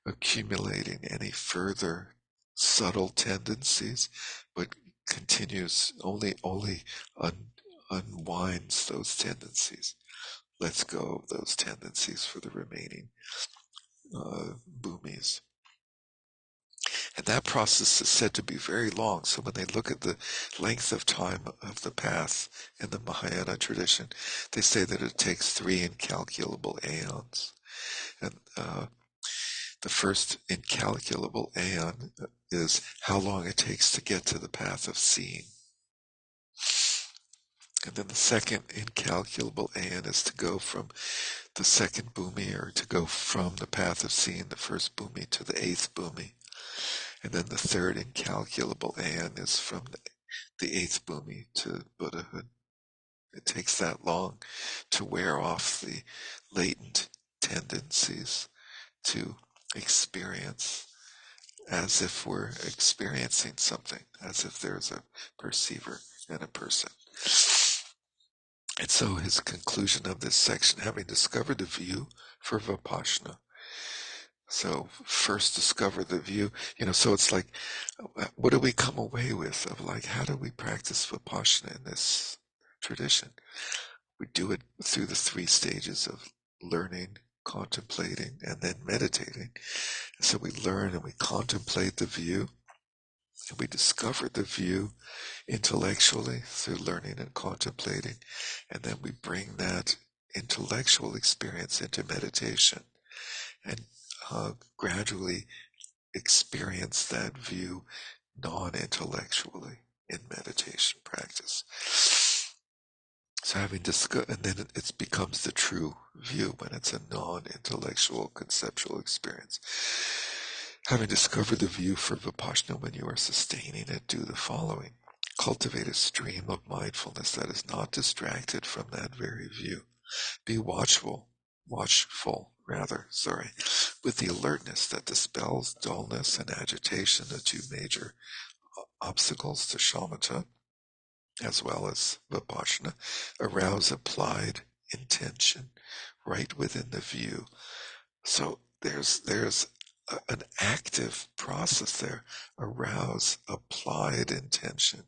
accumulating any further subtle tendencies, but continues only unwinds those tendencies, lets go of those tendencies for the remaining bhumis. And that process is said to be very long. So when they look at the length of time of the path in the Mahayana tradition, they say that it takes 3 incalculable aeons. And the first incalculable aeon is how long it takes to get to the path of seeing. And then the second incalculable aeon is to go from the second bhumi, or to go from the path of seeing, the first bhumi, to the 8th bhumi. And then the third incalculable aeon is from the 8th bhumi to Buddhahood. It takes that long to wear off the latent tendencies to experience as if we're experiencing something, as if there's a perceiver and a person. And so his conclusion of this section, having discovered the view for Vipassana. So first discover the view, so it's like, what do we come away with of like, how do we practice Vipassana in this tradition? We do it through the 3 stages of learning, contemplating, and then meditating. So we learn and we contemplate the view, and we discover the view intellectually through learning and contemplating, and then we bring that intellectual experience into meditation and gradually experience that view non-intellectually in meditation practice. So having discussed, and then it becomes the true view when it's a non-intellectual conceptual experience. Having discovered the view for Vipassana, when you are sustaining it, do the following. Cultivate a stream of mindfulness that is not distracted from that very view. Be watchful, with the alertness that dispels dullness and agitation, the two major obstacles to shamatha, as well as Vipassana. Arouse applied intention right within the view. So there's an active process there. Arouse applied intention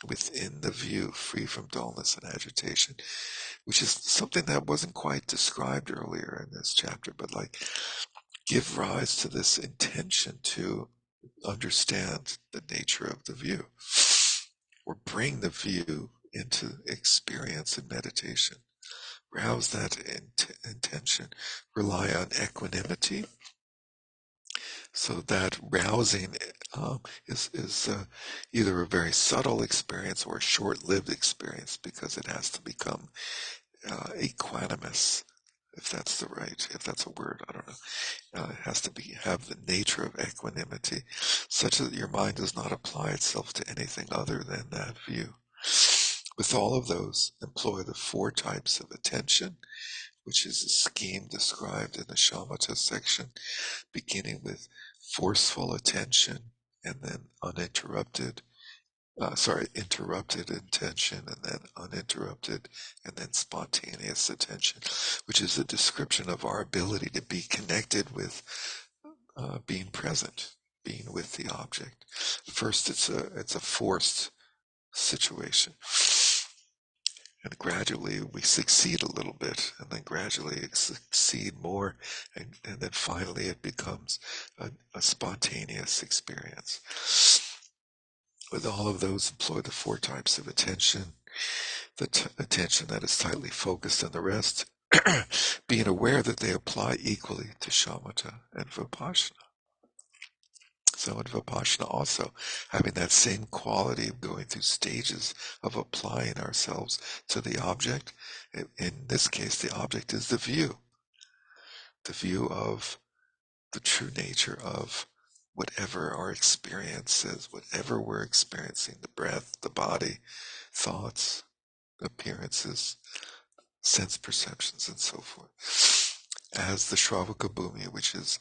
within the view, free from dullness and agitation, which is something that wasn't quite described earlier in this chapter, but like give rise to this intention to understand the nature of the view, or bring the view into experience and meditation. Rouse that intention. Rely on equanimity. So that rousing is either a very subtle experience or a short-lived experience, because it has to become equanimous, if that's a word, I don't know. It has to have the nature of equanimity, such that your mind does not apply itself to anything other than that view. With all of those, employ the 4 types of attention, which is a scheme described in the shamatha section, beginning with forceful attention, and then interrupted attention, and then uninterrupted, and then spontaneous attention, which is a description of our ability to be connected with being present, being with the object. First, it's a forced situation, and gradually we succeed a little bit, and then gradually succeed more, and then finally it becomes a spontaneous experience. With all of those, employ the 4 types of attention. The attention that is tightly focused on the rest, being aware that they apply equally to shamatha and vipassana. So in Vipassana also, having that same quality of going through stages of applying ourselves to the object. In this case, the object is the view of the true nature of whatever our experience is, whatever we're experiencing, the breath, the body, thoughts, appearances, sense perceptions, and so forth. As the Shravaka Bhumi, which is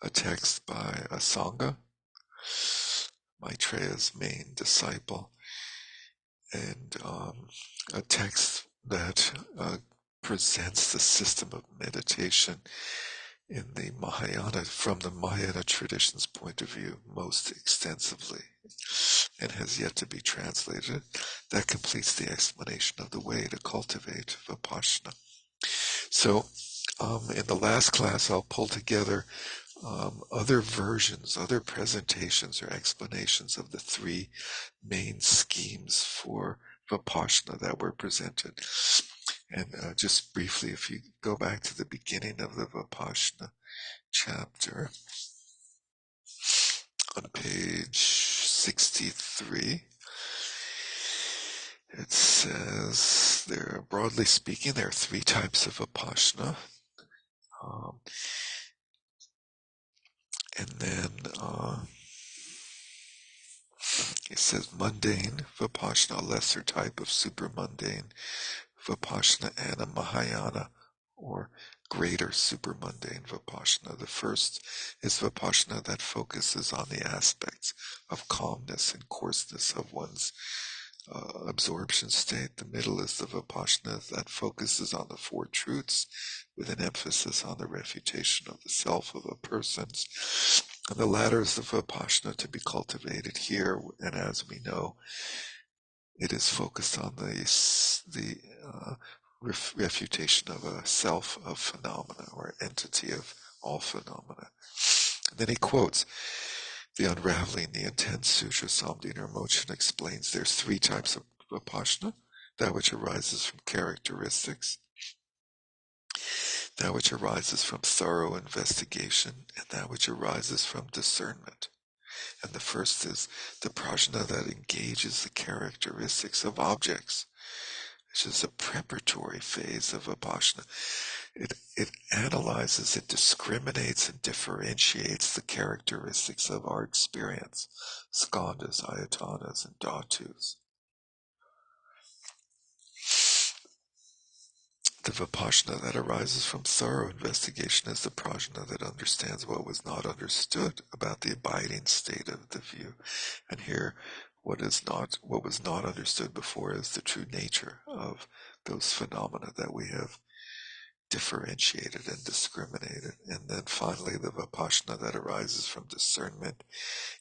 a text by a Sangha, Maitreya's main disciple, and a text that presents the system of meditation in the Mahayana, from the Mahayana tradition's point of view, most extensively, and has yet to be translated. That completes the explanation of the way to cultivate Vipassana. So in the last class, I'll pull together other versions, other presentations or explanations of the 3 main schemes for Vipassana that were presented. And just briefly, if you go back to the beginning of the Vipassana chapter on page 63, it says, broadly speaking, there are 3 types of Vipassana. And then it says mundane Vipassana, a lesser type of supermundane Vipassana, and a Mahayana, or greater supermundane Vipassana. The first is Vipassana that focuses on the aspects of calmness and coarseness of one's absorption state. The middle is the Vipassana that focuses on the 4 truths, with an emphasis on the refutation of the self of a person's. And the latter is the Vipassana to be cultivated here, and as we know, it is focused on the refutation of a self of phenomena, or entity of all phenomena. And then he quotes the Unraveling the Intent Sutra. Samdina Rinpoche explains there's 3 types of Vipassana: that which arises from characteristics, that which arises from thorough investigation, and that which arises from discernment. And the first is the prajna that engages the characteristics of objects. which is a preparatory phase of Vipassana. It analyzes, it discriminates and differentiates the characteristics of our experience, skandhas, ayatanas, and dhatus. The Vipassana that arises from thorough investigation is the prajna that understands what was not understood about the abiding state of the view. And here, what was not understood before is the true nature of those phenomena that we have differentiated and discriminated. And then finally, the Vipassana that arises from discernment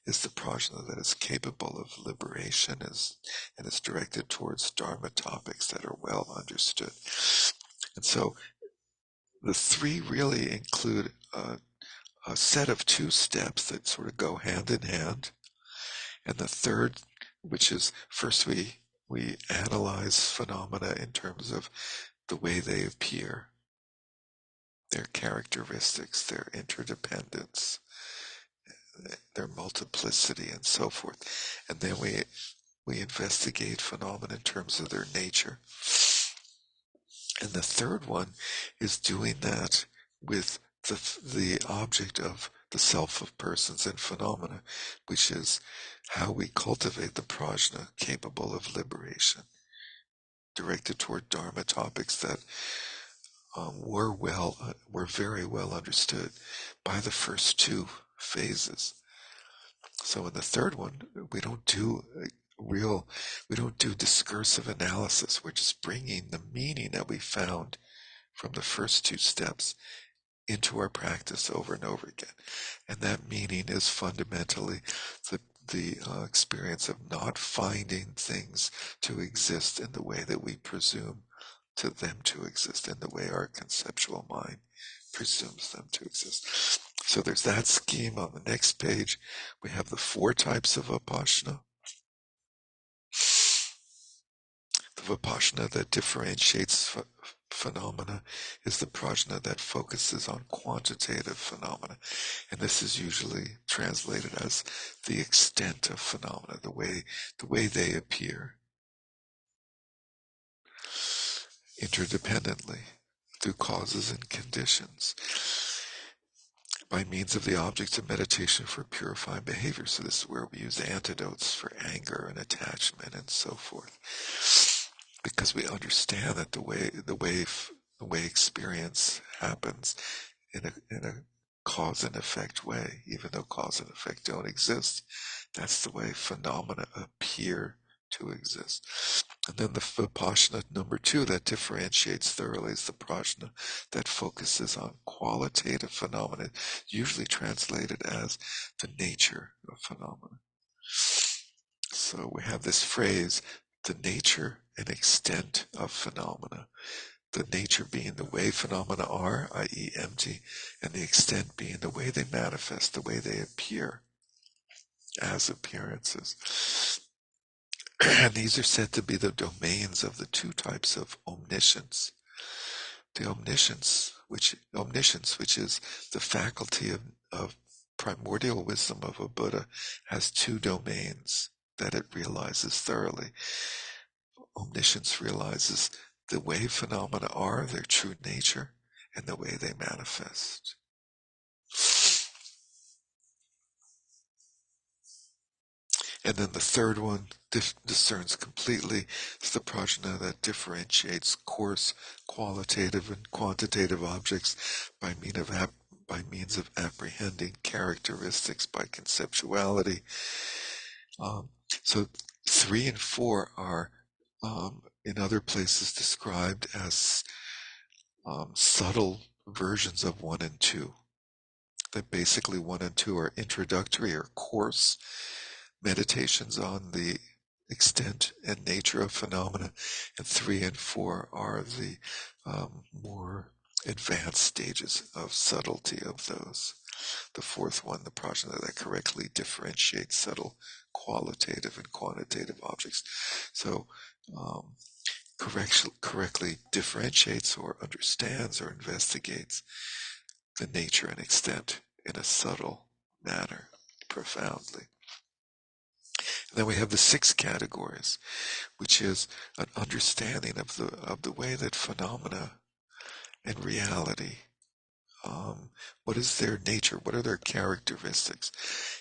is the prajna that is capable of liberation and is directed towards dharma topics that are well understood. And so the three really include a set of 2 steps that sort of go hand in hand. And the third, which is first we analyze phenomena in terms of the way they appear, their characteristics, their interdependence, their multiplicity, and so forth. And then we investigate phenomena in terms of their nature. And the third one is doing that with the object of the self of persons and phenomena, which is how we cultivate the prajna capable of liberation, directed toward dharma topics that were very well understood by the first 2 phases. So in the third one, we don't do discursive analysis. We're just bringing the meaning that we found from the first 2 steps into our practice over and over again. And that meaning is fundamentally the experience of not finding things to exist in the way that we presume to them to exist, in the way our conceptual mind presumes them to exist. So there's that scheme. On the next page, we have the 4 types of Vipassana. The Vipassana that differentiates phenomena is the prajna that focuses on quantitative phenomena. And this is usually translated as the extent of phenomena, the way they appear interdependently through causes and conditions by means of the objects of meditation for purifying behavior. So this is where we use antidotes for anger and attachment and so forth, because we understand that the way experience happens in a cause and effect way, even though cause and effect don't exist, that's the way phenomena appear to exist. And then the Vipassana number 2 that differentiates thoroughly is the prajna that focuses on qualitative phenomena, usually translated as the nature of phenomena. So we have this phrase, the nature and extent of phenomena. The nature being the way phenomena are, i.e. empty, and the extent being the way they manifest, the way they appear as appearances. And these are said to be the domains of the 2 types of omniscience. The omniscience, which is the faculty of primordial wisdom of a Buddha, has 2 domains that it realizes thoroughly. Omniscience realizes the way phenomena are, their true nature, and the way they manifest. And then the third one discerns completely. It's the prajna that differentiates coarse, qualitative, and quantitative objects by means of apprehending characteristics by conceptuality. So 3 and 4 are in other places described as subtle versions of 1 and 2. That basically 1 and 2 are introductory or coarse meditations on the extent and nature of phenomena, and 3 and 4 are the more advanced stages of subtlety of those. The 4th one, the prajna that correctly differentiates subtle qualitative and quantitative objects. So correctly differentiates or understands or investigates the nature and extent in a subtle manner, profoundly. Then we have the 6 categories, which is an understanding of the way that phenomena and reality, what is their nature, what are their characteristics,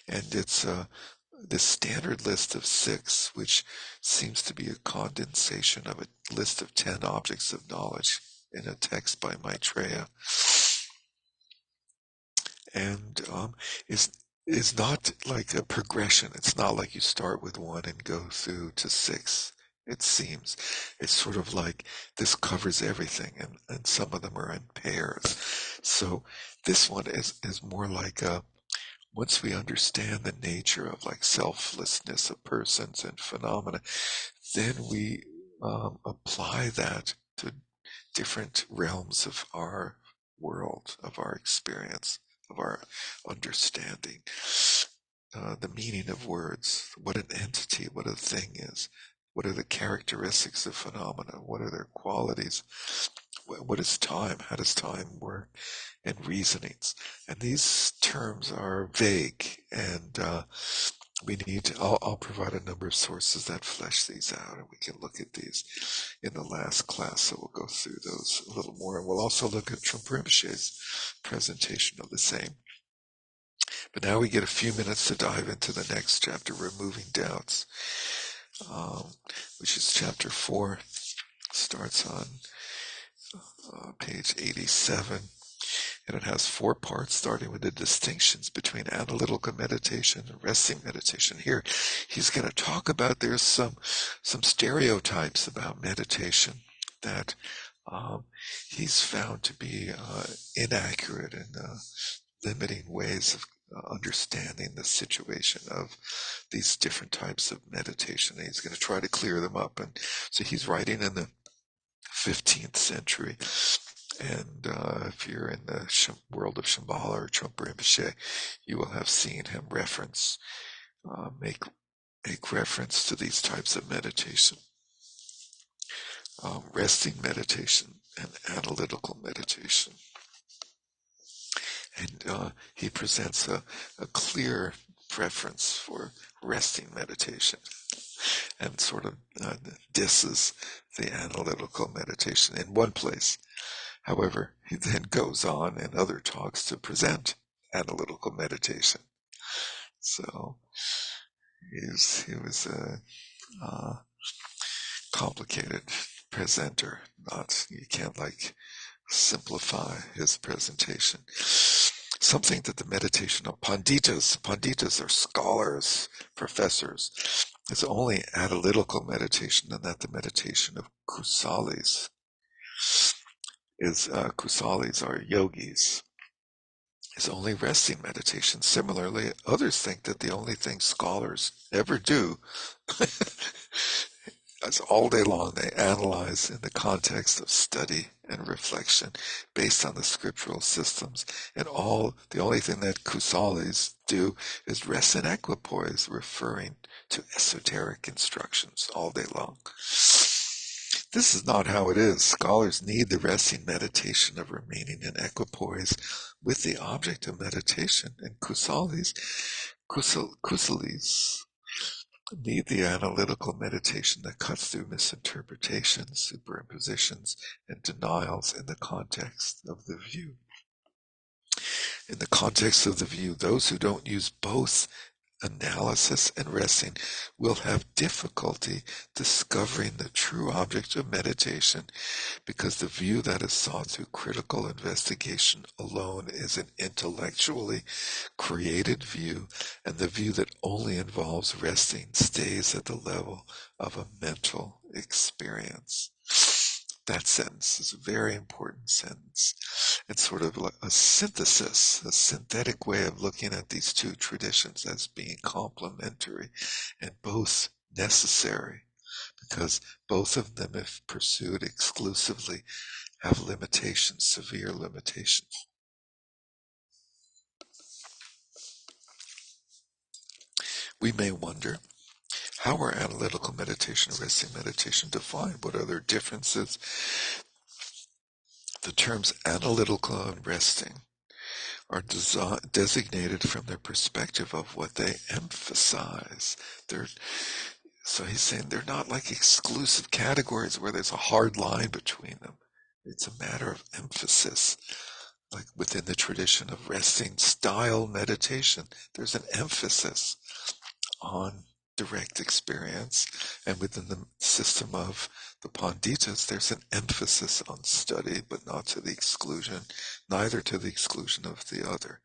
and it's this standard list of 6, which seems to be a condensation of a list of 10 objects of knowledge in a text by Maitreya, and is not like a progression. It's not like you start with 1 and go through to 6. It seems it's sort of like this covers everything, and some of them are in pairs. So this one is more like a, once we understand the nature of like selflessness of persons and phenomena, then we apply that to different realms of our world, of our experience, of our understanding. The meaning of words, what an entity, what a thing is, what are the characteristics of phenomena, what are their qualities, what is time, how does time work, and reasonings. And these terms are vague, and we need to, I'll provide a number of sources that flesh these out, and we can look at these in the last class, so we'll go through those a little more. And we'll also look at Trungpa Rinpoche's presentation of the same. But now we get a few minutes to dive into the next chapter, Removing Doubts, which is chapter 4, starts on page 87. And it has 4 parts, starting with the distinctions between analytical meditation and resting meditation. Here, he's going to talk about there's some stereotypes about meditation that he's found to be inaccurate and limiting ways of understanding the situation of these different types of meditation. And he's going to try to clear them up. And so he's writing in the 15th century. And if you're in the world of Shambhala or Trungpa Rinpoche, you will have seen him make reference to these types of meditation, resting meditation and analytical meditation. And he presents a clear preference for resting meditation and sort of disses the analytical meditation in one place. However, he then goes on in other talks to present analytical meditation. So he was a complicated presenter. You can't like simplify his presentation. Something that the meditation of Panditas are scholars, professors, is only analytical meditation, and that the meditation of Kusalis Kusalis are yogis, is only resting meditation. Similarly, others think that the only thing scholars ever do is all day long they analyze in the context of study and reflection based on the scriptural systems, and the only thing that Kusalis do is rest in equipoise, referring to esoteric instructions all day long. This is not how it is. Scholars need the resting meditation of remaining in equipoise with the object of meditation, and Kusalis need the analytical meditation that cuts through misinterpretations, superimpositions, and denials in the context of the view. In the context of the view, those who don't use both analysis and resting will have difficulty discovering the true object of meditation, because the view that is sought through critical investigation alone is an intellectually created view, and the view that only involves resting stays at the level of a mental experience. That sentence is a very important sentence. It's sort of like a synthesis, a synthetic way of looking at these two traditions as being complementary and both necessary, because both of them, if pursued exclusively, have limitations, severe limitations. We may wonder, how are analytical meditation and resting meditation defined? What are their differences? The terms analytical and resting are designated from their perspective of what they emphasize. They're, so he's saying they're not like exclusive categories where there's a hard line between them. It's a matter of emphasis. Like within the tradition of resting style meditation, there's an emphasis on direct experience, and within the system of the Panditas, there's an emphasis on study, but not to the exclusion, neither to the exclusion of the other.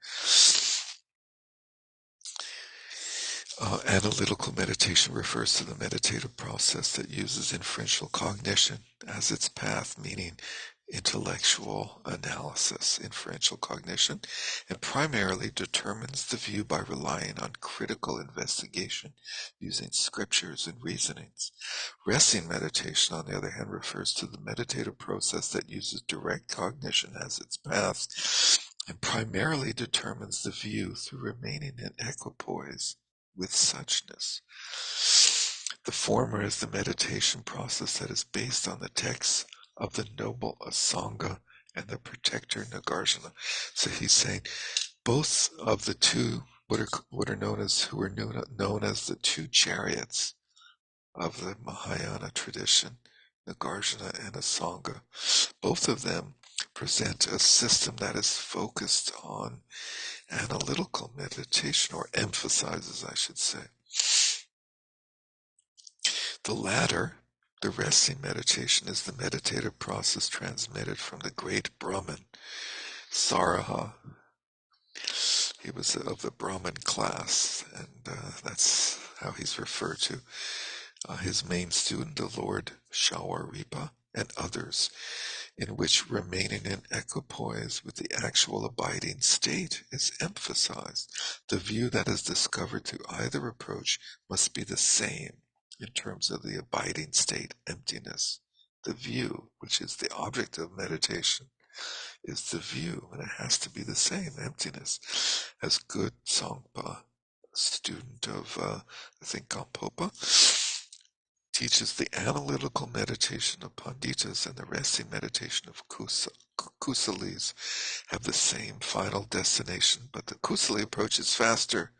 Analytical meditation refers to the meditative process that uses inferential cognition as its path, meaning intellectual analysis, inferential cognition, and primarily determines the view by relying on critical investigation using scriptures and reasonings. Resting meditation, on the other hand, refers to the meditative process that uses direct cognition as its path and primarily determines the view through remaining in equipoise with suchness. The former is the meditation process that is based on the texts of the noble Asanga and the protector Nagarjuna. So he's saying both of the two, what are known as the two chariots of the Mahayana tradition, Nagarjuna and Asanga, both of them present a system that is focused on analytical meditation, or emphasizes, I should say. The latter, the resting meditation, is the meditative process transmitted from the great Brahman, Saraha. He was of the Brahman class, and that's how he's referred to. His main student, the Lord Shawaripa, and others, in which remaining in equipoise with the actual abiding state is emphasized. The view that is discovered through either approach must be the same in terms of the abiding state, emptiness. The view, which is the object of meditation, is the view, and it has to be the same, emptiness. As good Sangpa, student of, I think, Gampopa, teaches, the analytical meditation of Panditas and the resting meditation of Kusalis have the same final destination, but the Kusali approach is faster,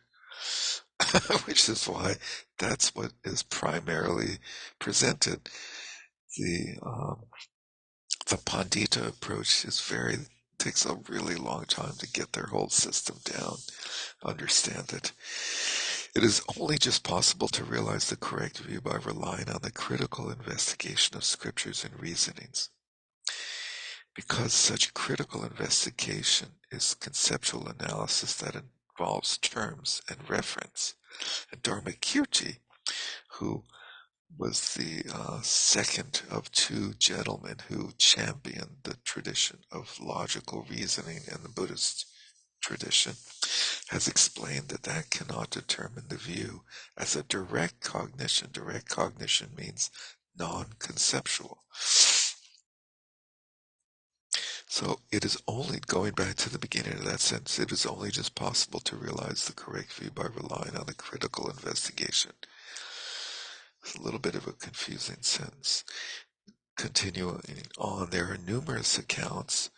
which is why that's what is primarily presented. The Pandita approach takes a really long time to get their whole system down, understand it. It is only just possible to realize the correct view by relying on the critical investigation of scriptures and reasonings. Because such critical investigation is conceptual analysis that involves terms and reference. And Dharmakirti, who was the second of two gentlemen who championed the tradition of logical reasoning in the Buddhist tradition, has explained that cannot determine the view as a direct cognition. Direct cognition means non-conceptual. So it is only, going back to the beginning of that sentence, it is only just possible to realize the correct view by relying on the critical investigation. It's a little bit of a confusing sentence. Continuing on, there are numerous accounts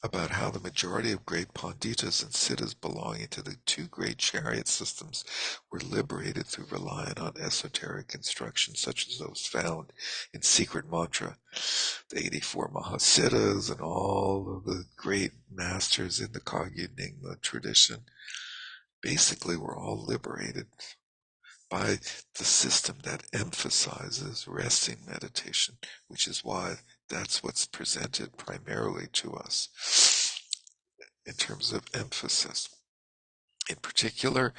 about how the majority of great Panditas and Siddhas belonging to the two great chariot systems were liberated through relying on esoteric instructions such as those found in Secret Mantra. The 84 Mahasiddhas and all of the great masters in the Kagyunyingma tradition basically were all liberated by the system that emphasizes resting meditation, which is why that's what's presented primarily to us in terms of emphasis. In particular,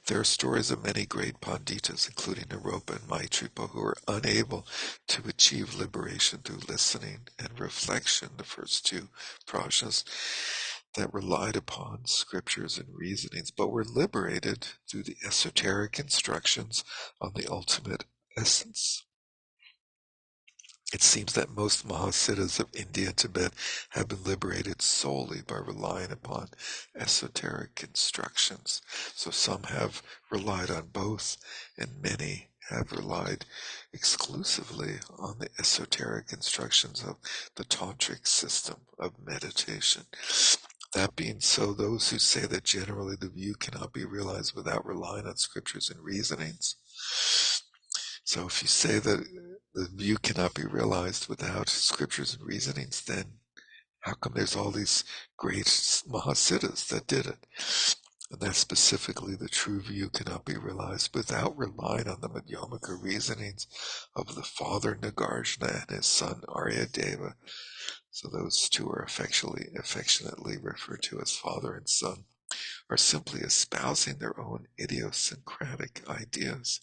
there are stories of many great Panditas, including Naropa and Maitripa, who were unable to achieve liberation through listening and reflection, the first two prajnas, that relied upon scriptures and reasonings, but were liberated through the esoteric instructions on the ultimate essence. It seems that most Mahasiddhas of India and Tibet have been liberated solely by relying upon esoteric instructions. So some have relied on both, and many have relied exclusively on the esoteric instructions of the tantric system of meditation. That being so, those who say that generally the view cannot be realized without relying on scriptures and reasonings. So if you say that the view cannot be realized without scriptures and reasonings, then how come there's all these great Mahasiddhas that did it? And that specifically the true view cannot be realized without relying on the Madhyamaka reasonings of the father Nagarjuna and his son Aryadeva. So those two are affectionately referred to as father and son, are simply espousing their own idiosyncratic ideas.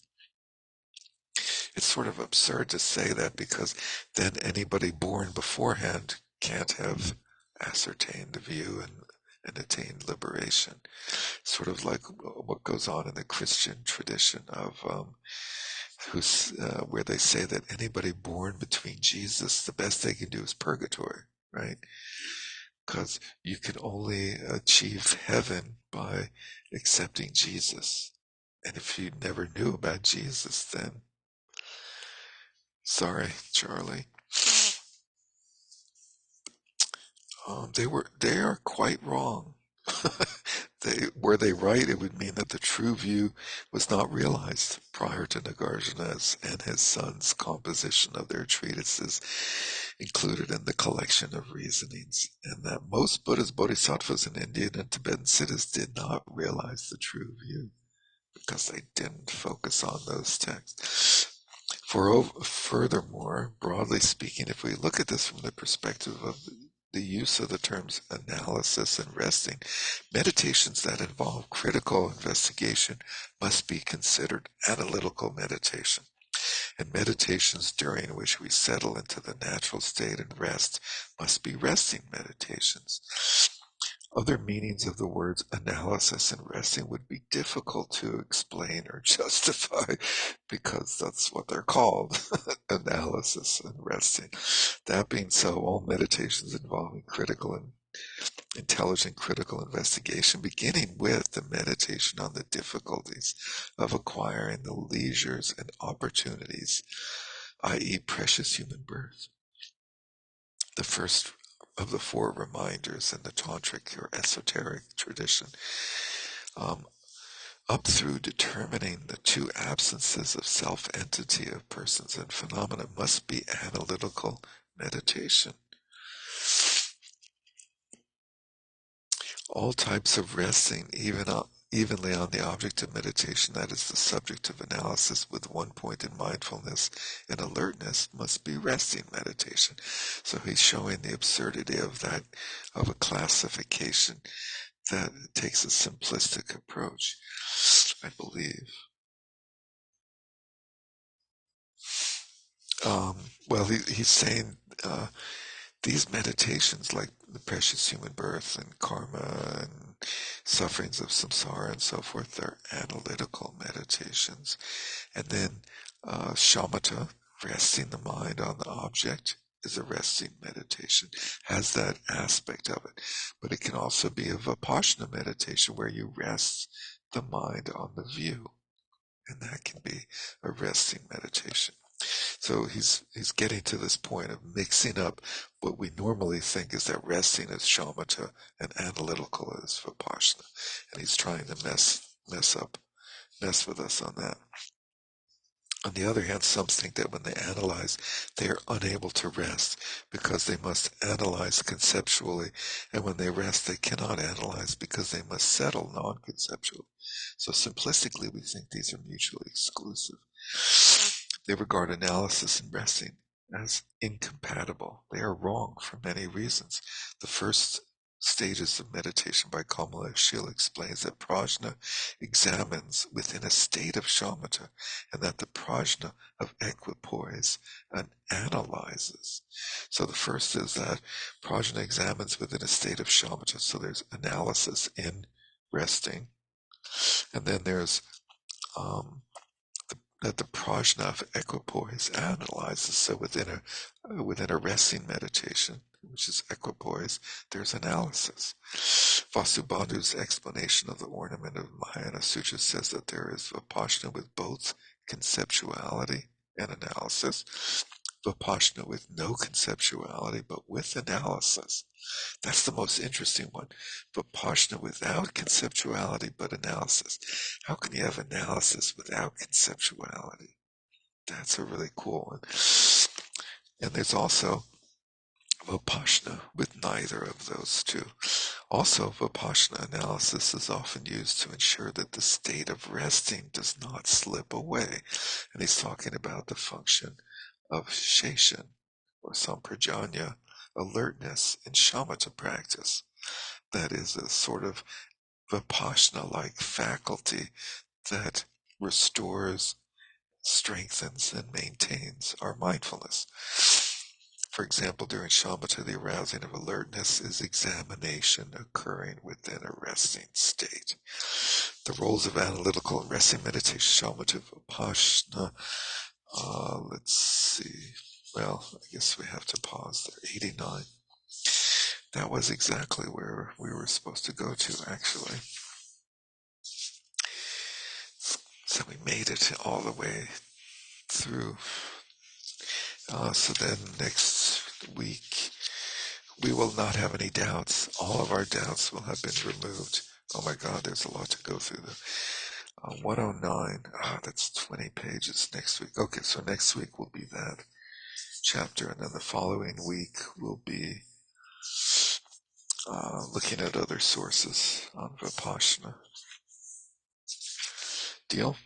It's sort of absurd to say that, because then anybody born beforehand can't have ascertained the view and attained liberation. Sort of like what goes on in the Christian tradition of where they say that anybody born between Jesus, the best they can do is purgatory, right? Because you can only achieve heaven by accepting Jesus. And if you never knew about Jesus, then sorry, Charlie. They are quite wrong. Were they right, it would mean that the true view was not realized prior to Nagarjuna's and his son's composition of their treatises included in the collection of reasonings, and that most Buddhas, Bodhisattvas, and Indian and Tibetan Siddhas did not realize the true view because they didn't focus on those texts. Furthermore, broadly speaking, if we look at this from the perspective of the use of the terms analysis and resting, meditations that involve critical investigation must be considered analytical meditation, and meditations during which we settle into the natural state and rest must be resting meditations. Other meanings of the words analysis and resting would be difficult to explain or justify because that's what they're called, analysis and resting. That being so, all meditations involving intelligent critical investigation, beginning with the meditation on the difficulties of acquiring the leisures and opportunities, i.e. precious human birth. The first of the four reminders in the tantric or esoteric tradition, up through determining the two absences of self-entity of persons and phenomena, must be analytical meditation. All types of resting, evenly on the object of meditation, that is the subject of analysis with one point in mindfulness and alertness, must be resting meditation. So he's showing the absurdity of a classification that takes a simplistic approach, I believe. He's saying these meditations, like the precious human birth and karma and sufferings of samsara and so forth, they're analytical meditations. And then shamatha, resting the mind on the object, is a resting meditation, has that aspect of it. But it can also be a vipassana meditation where you rest the mind on the view, and that can be a resting meditation. So he's getting to this point of mixing up what we normally think is that resting is shamatha and analytical is vipassana, and he's trying to mess with us on that. On the other hand, some think that when they analyze, they are unable to rest because they must analyze conceptually, and when they rest, they cannot analyze because they must settle non-conceptually. So simplistically, we think these are mutually exclusive. They regard analysis and resting as incompatible. They are wrong for many reasons. The first stages of meditation by Kamaleshila explains that prajna examines within a state of shamatha, and that the prajna of equipoise and analyzes. So the first is that prajna examines within a state of shamatha, so there's analysis in resting, and then there's that the prajna of equipoise analyzes. So within a resting meditation, which is equipoise, there's analysis. Vasubandhu's explanation of the ornament of Mahayana Sutra says that there is vipassana with both conceptuality and analysis. Vipassana with no conceptuality, but with analysis. That's the most interesting one. Vipassana without conceptuality, but analysis. How can you have analysis without conceptuality? That's a really cool one. And there's also Vipassana with neither of those two. Also, Vipassana analysis is often used to ensure that the state of resting does not slip away. And he's talking about the function of sheshan, or samprajanya, alertness in shamatha practice. That is a sort of Vipassana-like faculty that restores, strengthens, and maintains our mindfulness. For example, during shamatha, the arousing of alertness is examination occurring within a resting state. The roles of analytical and resting meditation, shamatha, vipassana. Let's see. Well, I guess we have to pause there. 89. That was exactly where we were supposed to go to, actually. So we made it all the way through. So then next week, we will not have any doubts. All of our doubts will have been removed. Oh my God, there's a lot to go through. 109, that's 20 pages next week. Okay, so next week will be that chapter, and then the following week will be looking at other sources on Vipassana. Deal?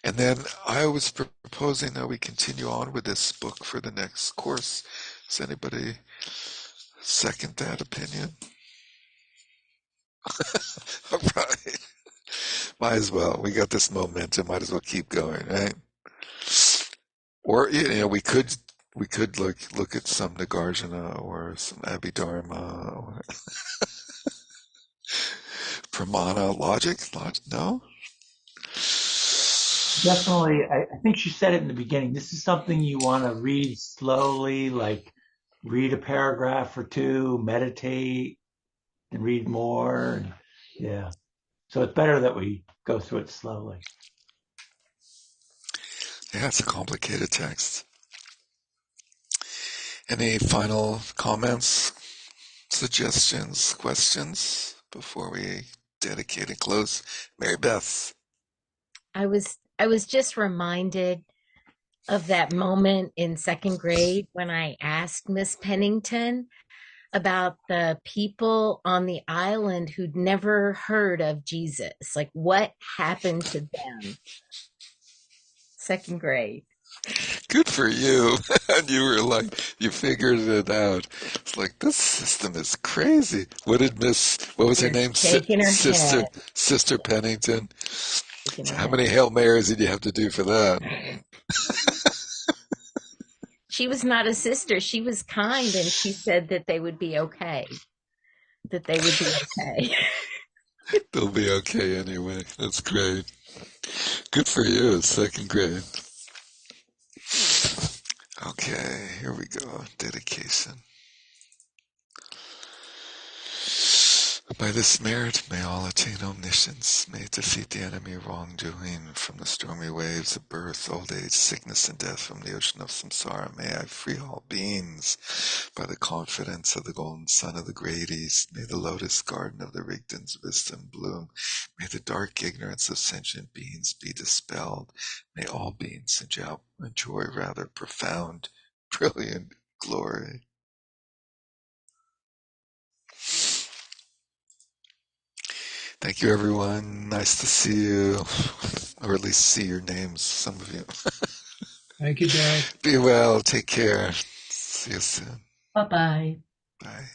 And then I was proposing that we continue on with this book for the next course. Does anybody second that opinion? All right. Might as well. We got this momentum. Might as well keep going, right? Or we could look at some Nagarjuna or some Abhidharma or Pramana logic. No. Definitely, I think she said it in the beginning. This is something you want to read slowly, like read a paragraph or two, meditate, and read more. And, yeah. So it's better that we go through it slowly. Yeah, it's a complicated text. Any final comments, suggestions, questions before we dedicate and close? Mary Beth. I was just reminded of that moment in second grade when I asked Miss Pennington about the people on the island who'd never heard of Jesus. Like, what happened to them? Second grade. Good for you. And you were like, you figured it out. It's like, this system is crazy. What was her name? Shaking her head. Sister Pennington. Shaking So her how head. many Hail Marys did you have to do for that? She was not a sister. She was kind, and she said that they would be okay. That they would be okay. They'll be okay anyway. That's great. Good for you. Second grade. Okay, here we go. Dedication. By this merit may all attain omniscience, may defeat the enemy wrongdoing, from the stormy waves of birth, old age, sickness, and death, from the ocean of samsara. May I free all beings by the confidence of the golden sun of the great east. May the lotus garden of the Rigdon's wisdom bloom. May the dark ignorance of sentient beings be dispelled. May all beings enjoy rather profound, brilliant glory. Thank you, everyone. Nice to see you, or at least see your names, some of you. Thank you, Dad. Be well. Take care. See you soon. Bye-bye. Bye.